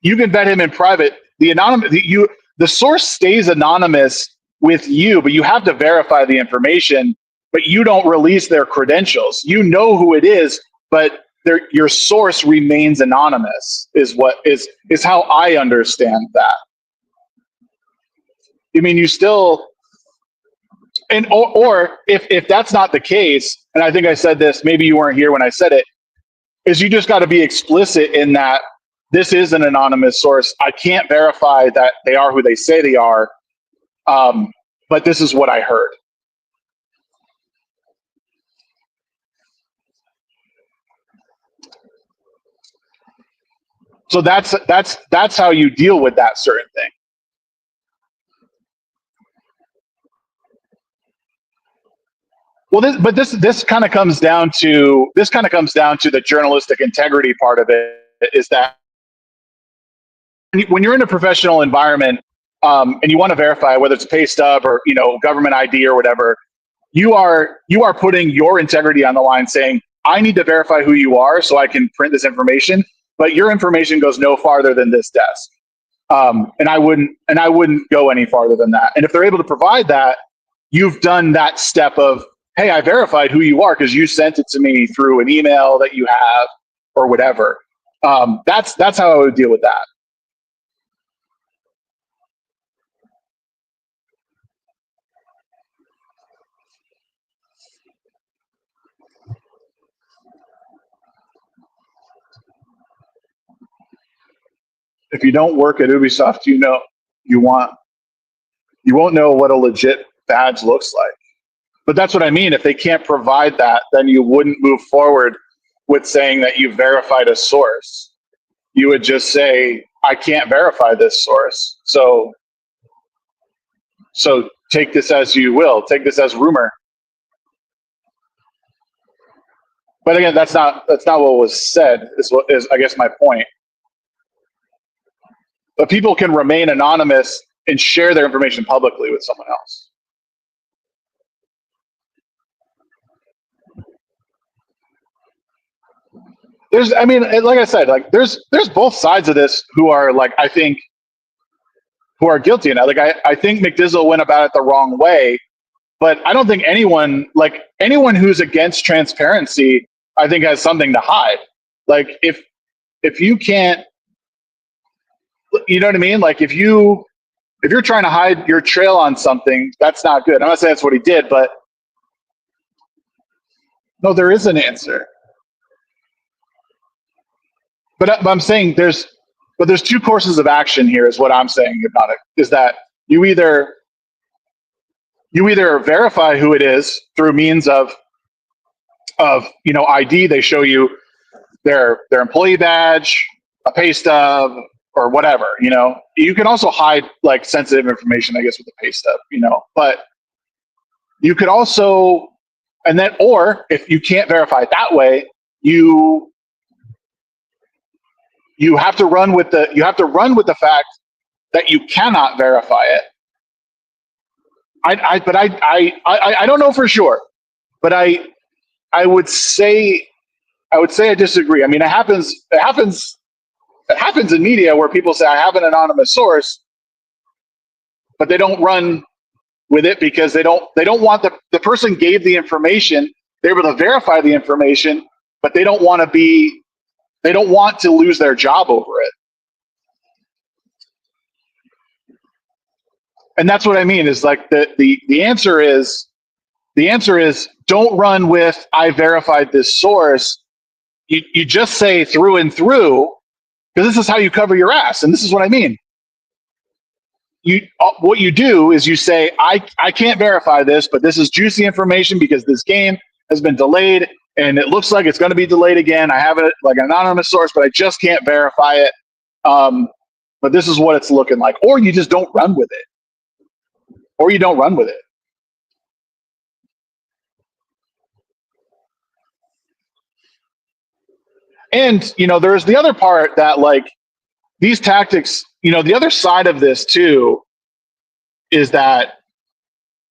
You can vet him in private. The source stays anonymous with you, but you have to verify the information. But you don't release their credentials. You know who it is, but your source remains anonymous. Is how I understand that. I mean, you still, and or if that's not the case, and I think I said this, maybe you weren't here when I said it, is you just got to be explicit in that this is an anonymous source. I can't verify that they are who they say they are, but this is what I heard. So that's how you deal with that certain thing. Well, this kind of comes down to the journalistic integrity part of it. Is that when you're in a professional environment, and you want to verify whether it's a pay stub or government ID or whatever, you are putting your integrity on the line, saying, I need to verify who you are so I can print this information, but your information goes no farther than this desk. And I wouldn't go any farther than that. And if they're able to provide that, you've done that step of, hey, I verified who you are because you sent it to me through an email that you have or whatever. That's how I would deal with that. If you don't work at Ubisoft, you won't know what a legit badge looks like. But that's what I mean. If they can't provide that, then you wouldn't move forward with saying that you verified a source. You would just say, I can't verify this source. So take this as you will. Take this as rumor. But again, that's not what was said. Is I guess my point. But people can remain anonymous and share their information publicly with someone else. Like I said, like there's both sides of this who are like, I think, who are guilty. And I think McDizzle went about it the wrong way, but I don't think anyone who's against transparency, I think, has something to hide. Like if you can't, you know what I mean? Like if you're trying to hide your trail on something, that's not good. I'm not saying that's what he did, but no, there is an answer. But I'm saying there's two courses of action here, is what I'm saying about it. Is that you either verify who it is through means of ID. They show you their employee badge, a pay stub, or whatever. You can also hide like sensitive information, I guess, with the pay stub. But you could also, or if you can't verify it that way, you have to run with the fact that you cannot verify it. I don't know for sure, but I would say I disagree. I mean, it happens in media where people say I have an anonymous source, but they don't run with it because they don't want the person gave the information, they're able to verify the information, but they don't want to lose their job over it. And that's what I mean, is like the answer is don't run with I verified this source. You just say through and through, because this is how you cover your ass. And this is what I mean. What you do is you say, I can't verify this, but this is juicy information because this game has been delayed and it looks like it's going to be delayed again. I have it like an anonymous source, but I just can't verify it. But this is what it's looking like. Or you just don't run with it. Or you don't run with it. And, there's the other part that like these tactics, the other side of this too, is that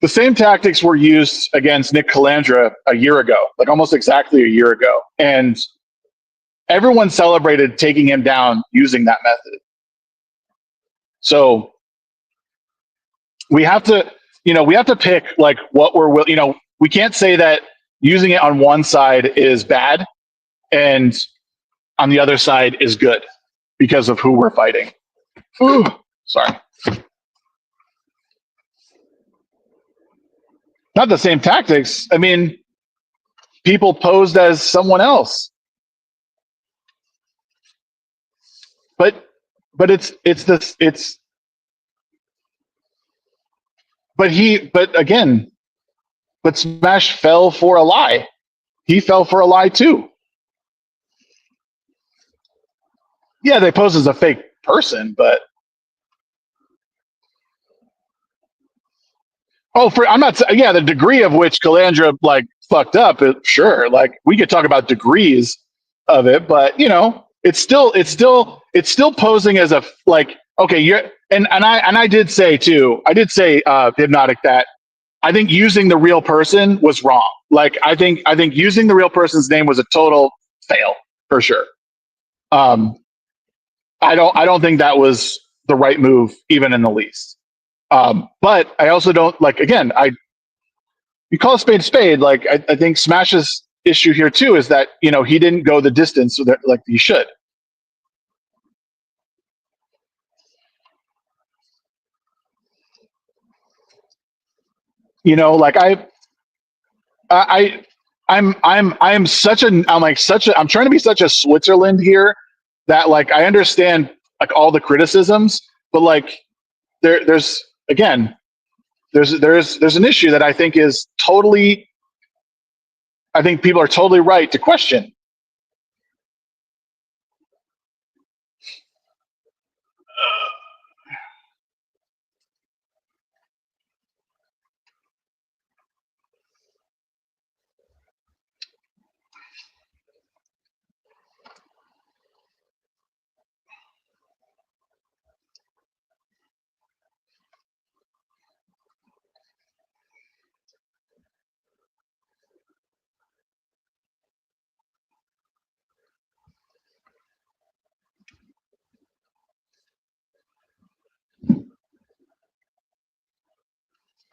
the same tactics were used against Nick Calandra a year ago, like almost exactly a year ago. And everyone celebrated taking him down using that method. So we have to pick like what we can't say that using it on one side is bad and on the other side is good because of who we're fighting. Ooh, sorry. Not the same tactics. I mean, people posed as someone else. But Smash fell for a lie. He fell for a lie too. Yeah, they pose as a fake person, but the degree of which Calandra like fucked up, sure. Like we could talk about degrees of it, but it's still posing as a like, okay, I did say Hypnotic, that I think using the real person was wrong. Like I think using the real person's name was a total fail for sure. I don't think that was the right move, even in the least. But I also don't like. Again, you call a spade. Like I think Smash's issue here too is that he didn't go the distance that like he should. Like I I'm such a I'm like such a I'm trying to be such a Switzerland here that like I understand like all the criticisms, but like there's again there's an issue that I think is totally I think people are totally right to question.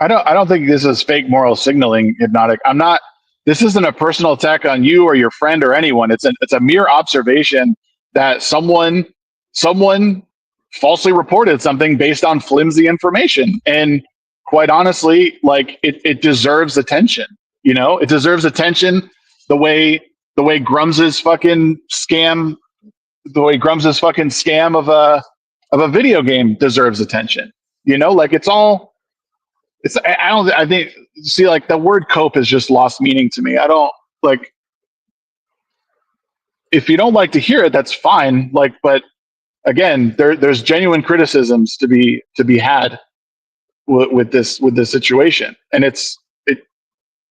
I don't think this is fake moral signaling, Hypnotic. I'm not. This isn't a personal attack on you or your friend or anyone. It's a mere observation that someone falsely reported something based on flimsy information, and quite honestly, like it deserves attention. It deserves attention the way the way Grums's fucking scam, the way Grums's fucking scam of a video game deserves attention. Like it's all it's I don't I think see like the word cope has just lost meaning to me. I don't like if you don't like to hear it, that's fine. Like, but again, there's genuine criticisms to be had with this situation, and it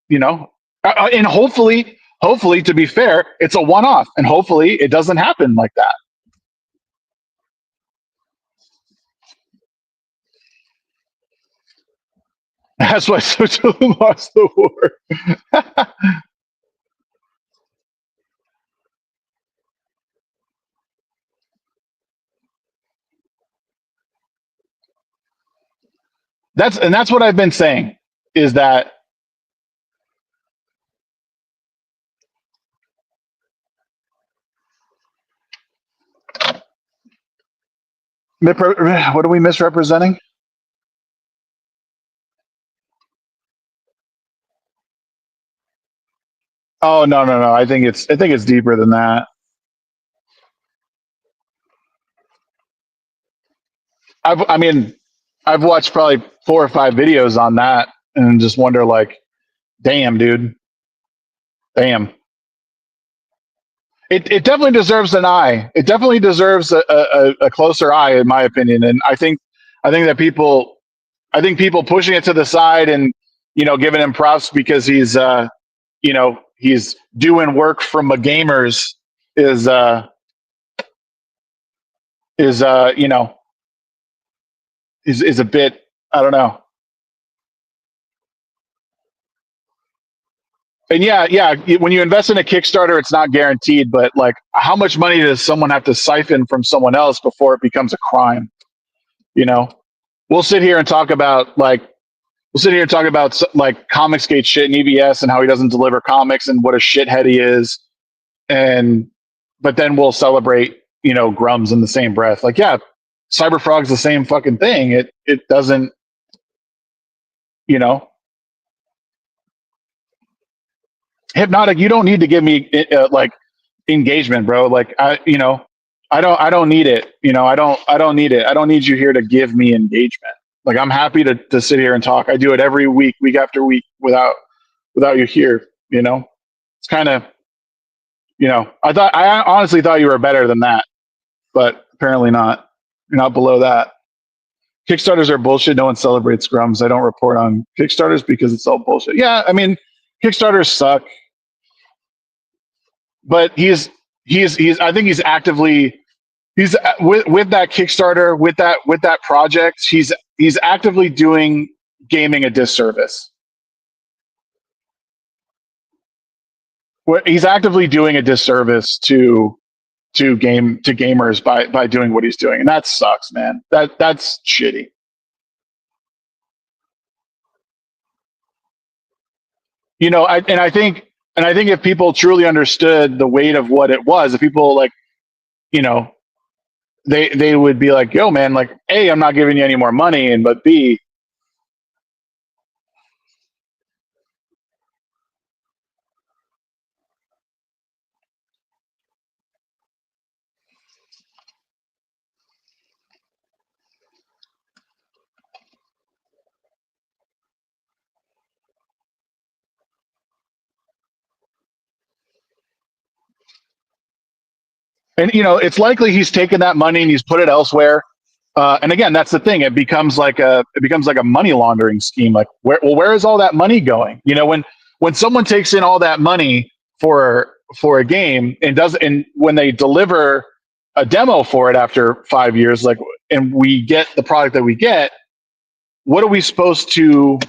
you know, and hopefully to be fair, it's a one off, and hopefully it doesn't happen like that. That's why Switzerland lost the war. That's what I've been saying is that what are we misrepresenting? Oh no, no, no. I think it's deeper than that. I mean, I've watched probably 4 or 5 videos on that and just wonder like, damn, dude, damn. It definitely deserves an eye. It definitely deserves a closer eye, in my opinion. And I think that people pushing it to the side and giving him props because he's doing work from the gamers is is is a bit, I don't know. And yeah, when you invest in a Kickstarter, it's not guaranteed, but like, how much money does someone have to siphon from someone else before it becomes a crime? You know, we'll sit here and talk about like like Comicsgate shit and EVS and how he doesn't deliver comics and what a shithead he is, and but then we'll celebrate Grums in the same breath. Like, yeah, Cyberfrog's the same fucking thing. It doesn't, you know, Hypnotic. You don't need to give me like engagement, bro. Like I don't need it. I don't need it. I don't need you here to give me engagement. Like, I'm happy to sit here and talk. I do it every week after week without you here. It's kind of, I honestly thought you were better than that, but apparently not. You're not below that. Kickstarters are bullshit. No one celebrates Grums. I don't report on Kickstarters because it's all bullshit. Yeah, I mean, Kickstarters suck, but he's I think he's actively he's with that Kickstarter, with that project, he's actively doing gaming a disservice. He's actively doing a disservice to to gamers by doing what he's doing, and that sucks, man. That's shitty. You know, I think if people truly understood the weight of what it was, if people like, you know, they would be like, yo, man, like, A, I'm not giving you any more money, and but B, and you know, it's likely he's taken that money and he's put it elsewhere. And again, that's the thing. It becomes like a money laundering scheme. Like, where is all that money going? You know, when someone takes in all that money for a game and when they deliver a demo for it after 5 years, like, and we get the product that we get, what are we supposed to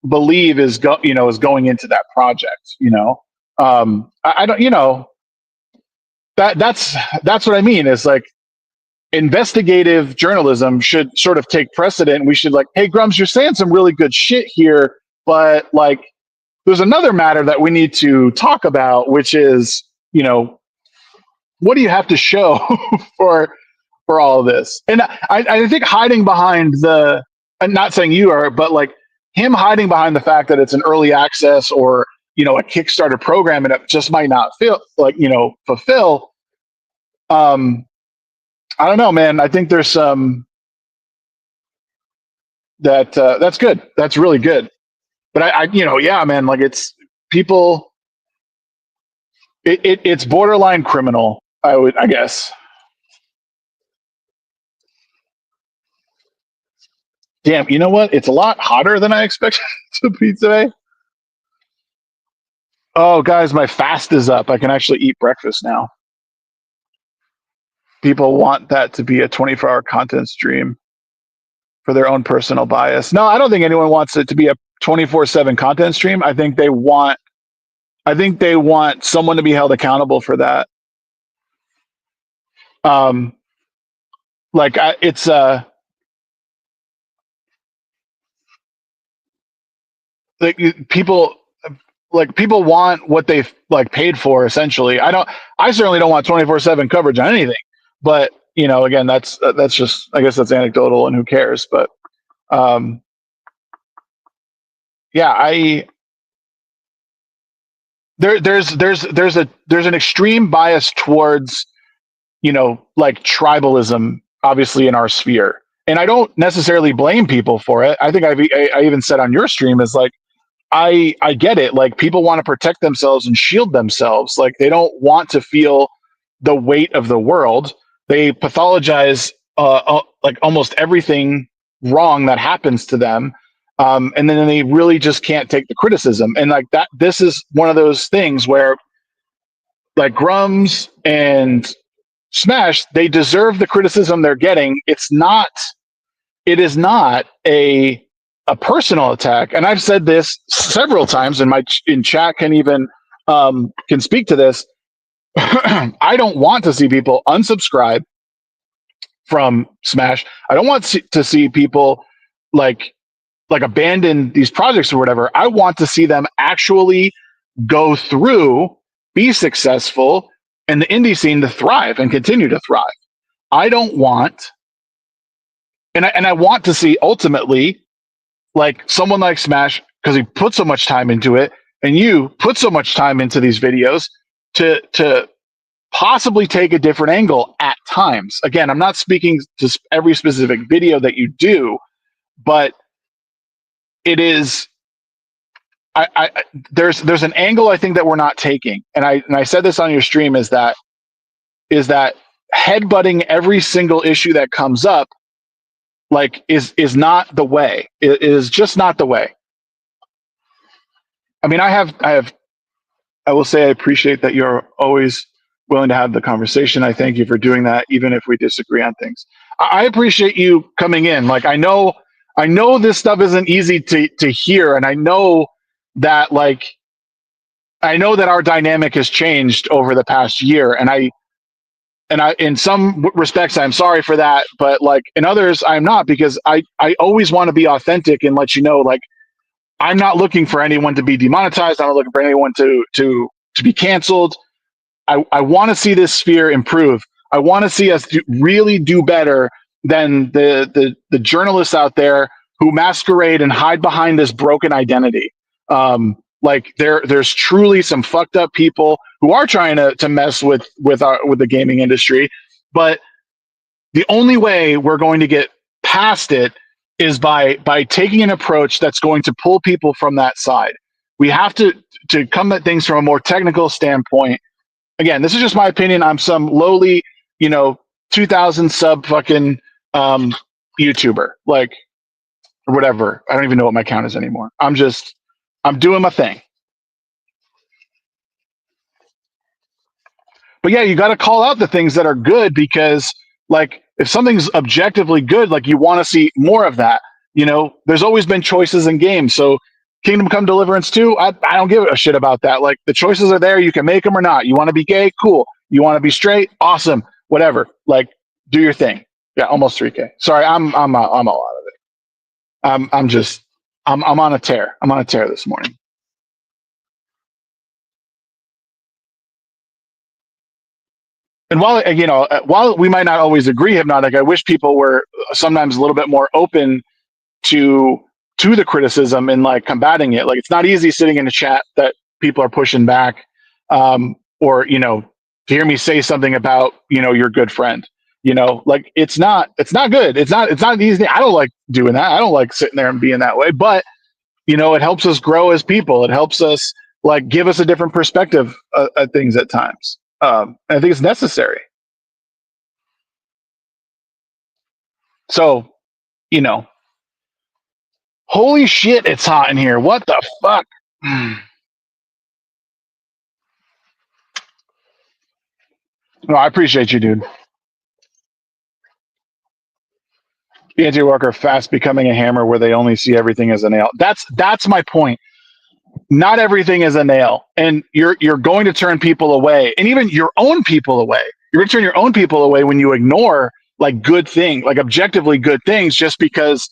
believe is going into that project? You know, I don't. You know, that's what I mean. Is like, investigative journalism should sort of take precedent. We should like, hey, Grums, you're saying some really good shit here, but like, there's another matter that we need to talk about, which is, you know, what do you have to show for all of this? And I think hiding behind I'm not saying you are, but like him hiding behind the fact that it's an early access or, you know, a Kickstarter program, and it just might not feel like, you know, fulfill. I don't know, man. I think there's some that's good. That's really good. But you know, yeah, man. Like, it's people. It's borderline criminal. I guess. Damn. You know what? It's a lot hotter than I expected to be today. Oh, guys, my fast is up. I can actually eat breakfast now. People want that to be a 24-hour content stream for their own personal bias. No, I don't think anyone wants it to be a 24/7 content stream. I think they want someone to be held accountable for that. Um, like it's like people want what they've like paid for. Essentially, I certainly don't want 24/7 coverage on anything. But you know, again, that's just, I guess that's anecdotal, and who cares? But um, yeah, there's an extreme bias towards, you know, like tribalism, obviously, in our sphere, and I don't necessarily blame people for it. I think I even said on your stream is like, I get it. Like, people want to protect themselves and shield themselves. Like, they don't want to feel the weight of the world. They pathologize like almost everything wrong that happens to them. And then they really just can't take the criticism. And like that, this is one of those things where like Grums and Smash, they deserve the criticism they're getting. It is not a personal attack. And I've said this several times, and in chat can even can speak to this. I don't want to see people unsubscribe from Smash. I don't want to see people like abandon these projects or whatever. I want to see them actually go through, be successful, and the indie scene to thrive and continue to thrive. I don't want, and I want to see ultimately, like, someone like Smash, because he put so much time into it, and you put so much time into these videos to possibly take a different angle at times. Again, I'm not speaking to every specific video that you do, but it is, there's an angle I think that we're not taking, and I said this on your stream, is that headbutting every single issue that comes up, like, is not the way. It is just not the way. I mean, I will say I appreciate that you're always willing to have the conversation. I thank you for doing that, even if we disagree on things. I appreciate you coming in. Like, I know this stuff isn't easy to hear, and I know that our dynamic has changed over the past year, and and in some respects, I'm sorry for that, but like in others, I'm not, because I always want to be authentic and let you know, like, I'm not looking for anyone to be demonetized. I'm not looking for anyone to be canceled. I want to see this sphere improve. I want to see us really do better than the journalists out there who masquerade and hide behind this broken identity. Like there's truly some fucked up people who are trying to mess with the gaming industry, but the only way we're going to get past it is by taking an approach that's going to pull people from that side. We have to come at things from a more technical standpoint. Again, this is just my opinion. I'm some lowly, 2,000 sub fucking YouTuber, like, or whatever. I don't even know what my count is anymore. I'm doing my thing. But yeah, you got to call out the things that are good, because like if something's objectively good, like you want to see more of that. There's always been choices in games. So Kingdom Come Deliverance 2, I don't give a shit about that. Like the choices are there. You can make them or not. You want to be gay? Cool. You want to be straight? Awesome. Whatever. Like do your thing. Yeah, almost 3K. Sorry, I'm all out of it. I'm on a tear. I'm on a tear this morning. And while we might not always agree, Hypnotic, I wish people were sometimes a little bit more open to the criticism and like combating it. Like it's not easy sitting in a chat that people are pushing back, or to hear me say something about your good friend. Like it's not good. It's not easy. I don't like doing that. I don't like sitting there and being that way. But it helps us grow as people. It helps us like give us a different perspective at things at times. And I think it's necessary. So, holy shit, it's hot in here. What the fuck? No, I appreciate you, dude. PNG Walker fast becoming a hammer where they only see everything as a nail. That's my point. Not everything is a nail, and you're going to turn people away, and even your own people away. You're going to turn your own people away when you ignore like good things, like objectively good things, just because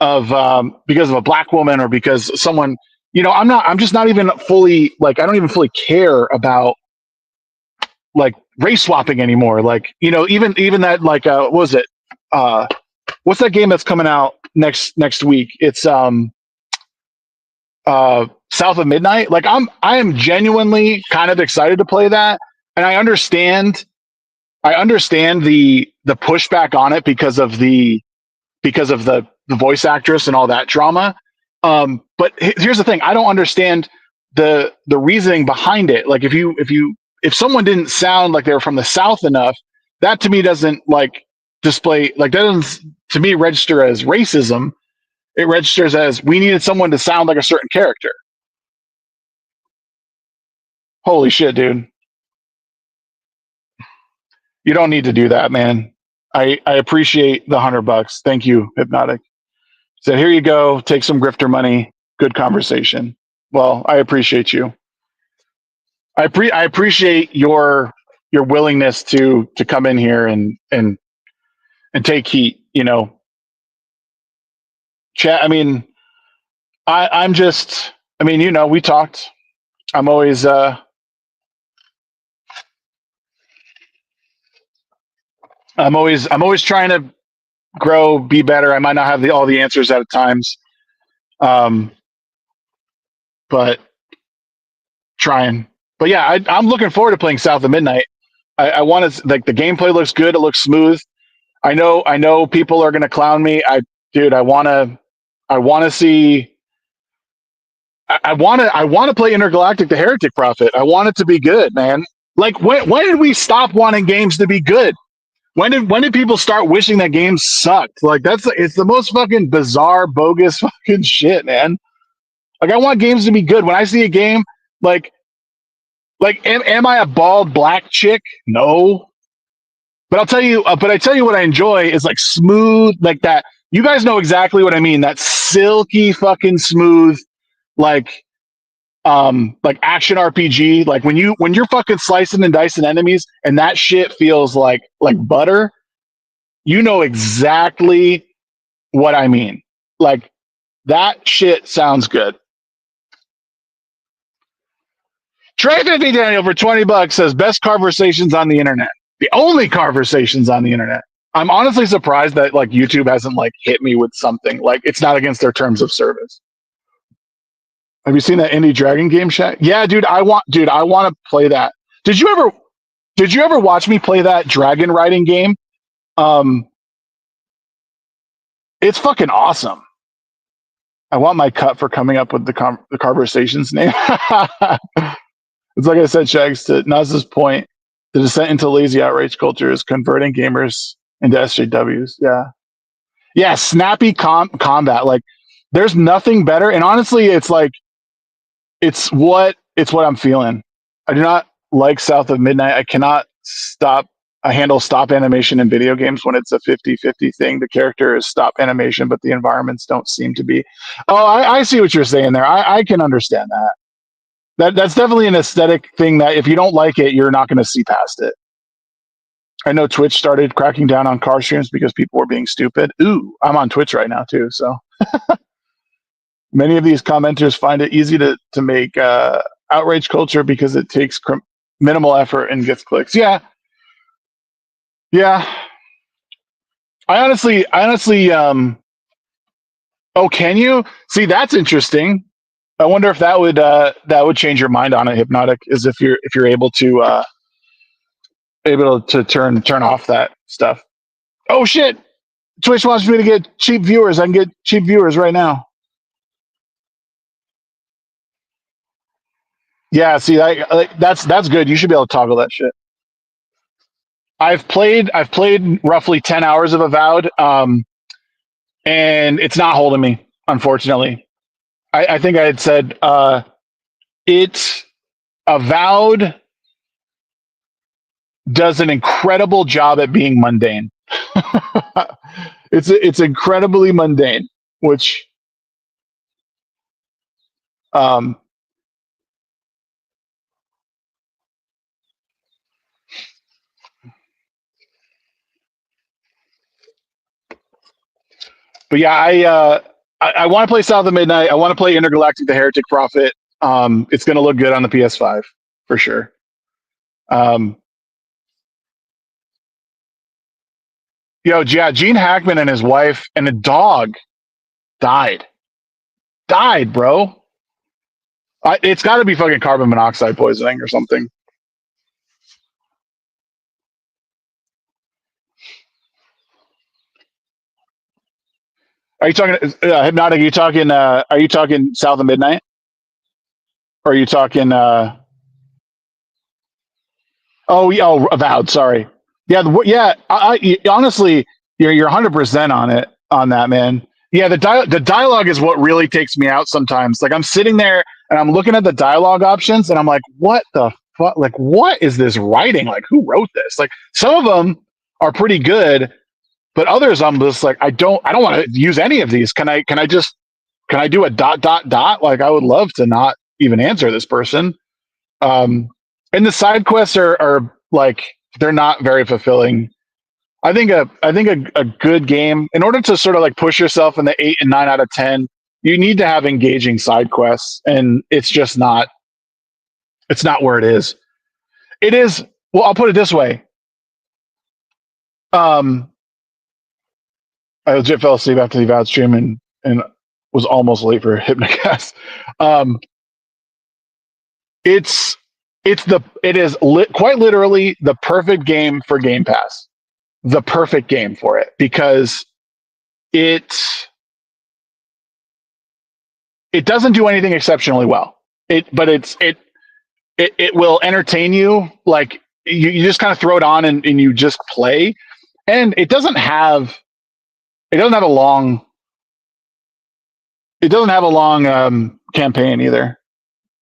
of a black woman or because someone. I'm just not even fully like I don't even fully care about like race swapping anymore. Like even that like what was it? What's that game that's coming out next week? It's South of Midnight. Like I am genuinely kind of excited to play that, and I understand the pushback on it because of the voice actress and all that drama. But here's the thing: I don't understand the reasoning behind it. Like if someone didn't sound like they were from the South enough, that to me doesn't like display like that doesn't to me register as racism. It registers as we needed someone to sound like a certain character. Holy shit, dude. You don't need to do that, man. I appreciate the $100. Thank you, Hypnotic. So here you go. Take some grifter money. Good conversation. Well, I appreciate you. I appreciate your willingness to come in here and take heat. Chat. I mean, I'm just. I mean, we talked. I'm always. I'm always trying to grow, be better. I might not have all the answers at times, but trying. But yeah, I'm looking forward to playing South of Midnight. I want to like the gameplay looks good. It looks smooth. I know people are going to clown me. I want to see. I want to play Intergalactic: The Heretic Prophet. I want it to be good, man. Like when did we stop wanting games to be good? When did people start wishing that games sucked? Like it's the most fucking bizarre, bogus fucking shit, man. Like I want games to be good. When I see a game, like am I a bald black chick? No. But I'll tell you. But I tell you what I enjoy is like smooth, like that. You guys know exactly what I mean. That silky fucking smooth, like like action RPG, like when you're fucking slicing and dicing enemies and that shit feels like butter, you know exactly what I mean. Like that shit sounds good. Trey 50 Daniel for $20 says best conversations on the internet. The only conversations on the internet. I'm honestly surprised that like YouTube hasn't like hit me with something. Like it's not against their terms of service. Have you seen that indie dragon game, Shaq? Yeah, dude, I want to play that. Did you ever watch me play that dragon riding game? Um it's fucking awesome. I want my cut for coming up with the Carversations name. It's like I said, Shags, to Naz's point, the descent into lazy outrage culture is converting gamers into SJWs. Yeah. Yeah, snappy combat. Like there's nothing better. And honestly, it's like it's what I'm feeling. I do not like South of Midnight. I cannot handle stop animation in video games when it's a 50-50 thing. The character is stop animation, but the environments don't seem to be. Oh, I see what you're saying there. I can understand that. That's definitely an aesthetic thing that if you don't like it, you're not going to see past it. I know Twitch started cracking down on car streams because people were being stupid. Ooh, I'm on Twitch right now too. So many of these commenters find it easy to make outrage culture because it takes minimal effort and gets clicks. Yeah. I honestly, oh, can you see? That's interesting. I wonder if that would change your mind on it. Hypnotic is if you're able to turn off that stuff. Oh shit! Twitch wants me to get cheap viewers. I can get cheap viewers right now. Yeah, see, that's good. You should be able to toggle that shit. I've played roughly 10 hours of Avowed, and it's not holding me, unfortunately. I think I had said it's Avowed does an incredible job at being mundane. It's incredibly mundane, which um, but yeah, I want to play South of Midnight. I want to play Intergalactic: The Heretic Prophet. It's going to look good on the PS5 for sure. Yeah, Gene Hackman and his wife and a dog died, bro. It's got to be fucking carbon monoxide poisoning or something. Are you talking Hypnotic? Are you talking South of Midnight? Or are you talking? Avowed. Sorry. Yeah, yeah. Honestly, you're 100% on that, man. Yeah, the dialogue is what really takes me out sometimes. Like I'm sitting there and I'm looking at the dialogue options and I'm like, what the fuck? Like, what is this writing? Like, who wrote this? Like, some of them are pretty good, but others I'm just like, I don't want to use any of these. Can I do a ... Like, I would love to not even answer this person. And the side quests are like they're not very fulfilling. I think a good game, in order to sort of like push yourself in the 8 and 9 out of 10, you need to have engaging side quests, and it's just not. It's not where it is. It is. Well, I'll put it this way. I legit fell asleep after the Avowed stream and was almost late for Hypnocast. It is quite literally the perfect game for Game Pass. The perfect game for it because it doesn't do anything exceptionally well. It will entertain you. Like you just kind of throw it on and you just play. And it doesn't have a long campaign either.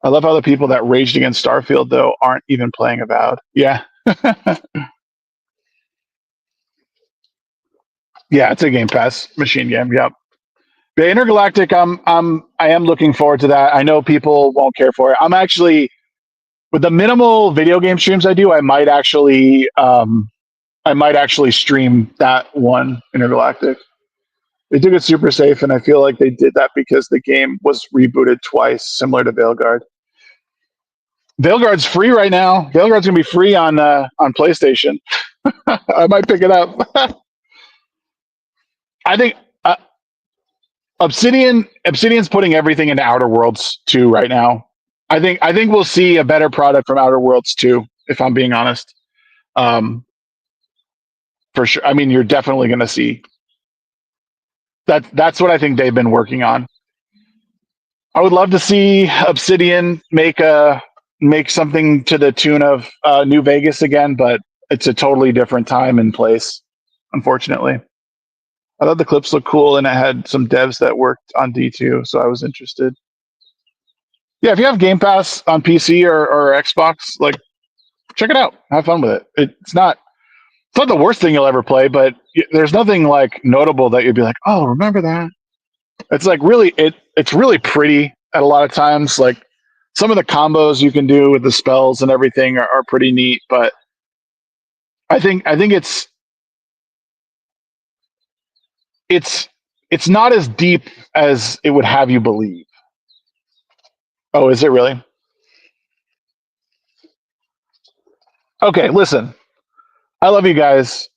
I love how the people that raged against Starfield though aren't even playing Avowed. Yeah. Yeah, it's a Game Pass machine game. Yep. The Intergalactic, I am looking forward to that. I know people won't care for it. I'm actually, with the minimal video game streams I do, I might actually stream that one, Intergalactic. They took it super safe, and I feel like they did that because the game was rebooted twice, similar to Veilguard. Veilguard's free right now. Veilguard's gonna be free on PlayStation. I might pick it up. I think Obsidian's putting everything into Outer Worlds 2 right now. I think we'll see a better product from Outer Worlds 2, if I'm being honest. For sure. I mean, you're definitely going to see that. That's what I think they've been working on. I would love to see Obsidian make something to the tune of New Vegas again, but it's a totally different time and place, unfortunately. I thought the clips looked cool, and it had some devs that worked on D2, so I was interested. Yeah, if you have Game Pass on PC or Xbox, like, check it out. Have fun with it. It's not the worst thing you'll ever play, but there's nothing like notable that you'd be like, oh, remember that? It's like really, it's really pretty at a lot of times. Like some of the combos you can do with the spells and everything are pretty neat, but I think it's not as deep as it would have you believe. Oh, is it really? Okay, listen. I love you guys.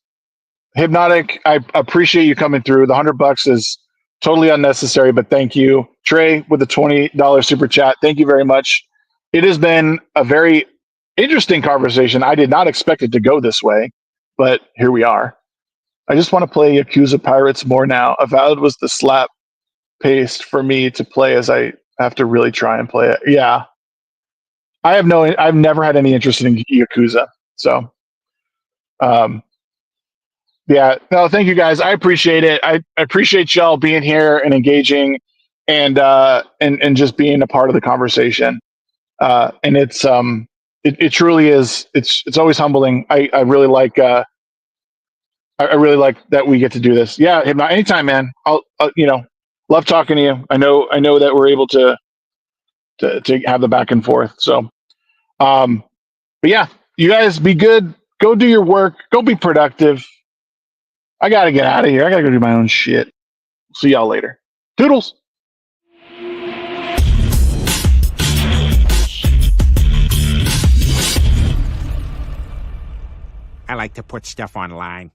Hypnotic, I appreciate you coming through. The $100 is totally unnecessary, but thank you. Trey with the $20 super chat. Thank you very much. It has been a very interesting conversation. I did not expect it to go this way, but here we are. I just want to play Yakuza Pirates more now. Avowed was the slap paste for me to play, as I have to really try and play it. Yeah. I've never had any interest in Yakuza. So, yeah, no, thank you guys. I appreciate it. I appreciate y'all being here and engaging and just being a part of the conversation. And it truly is. It's always humbling. I really like I really like that we get to do this. Yeah, anytime, man. I'll love talking to you. I know that we're able to have the back and forth. So, but yeah, you guys be good. Go do your work. Go be productive. I gotta get out of here. I gotta go do my own shit. See y'all later. Toodles. I like to put stuff online.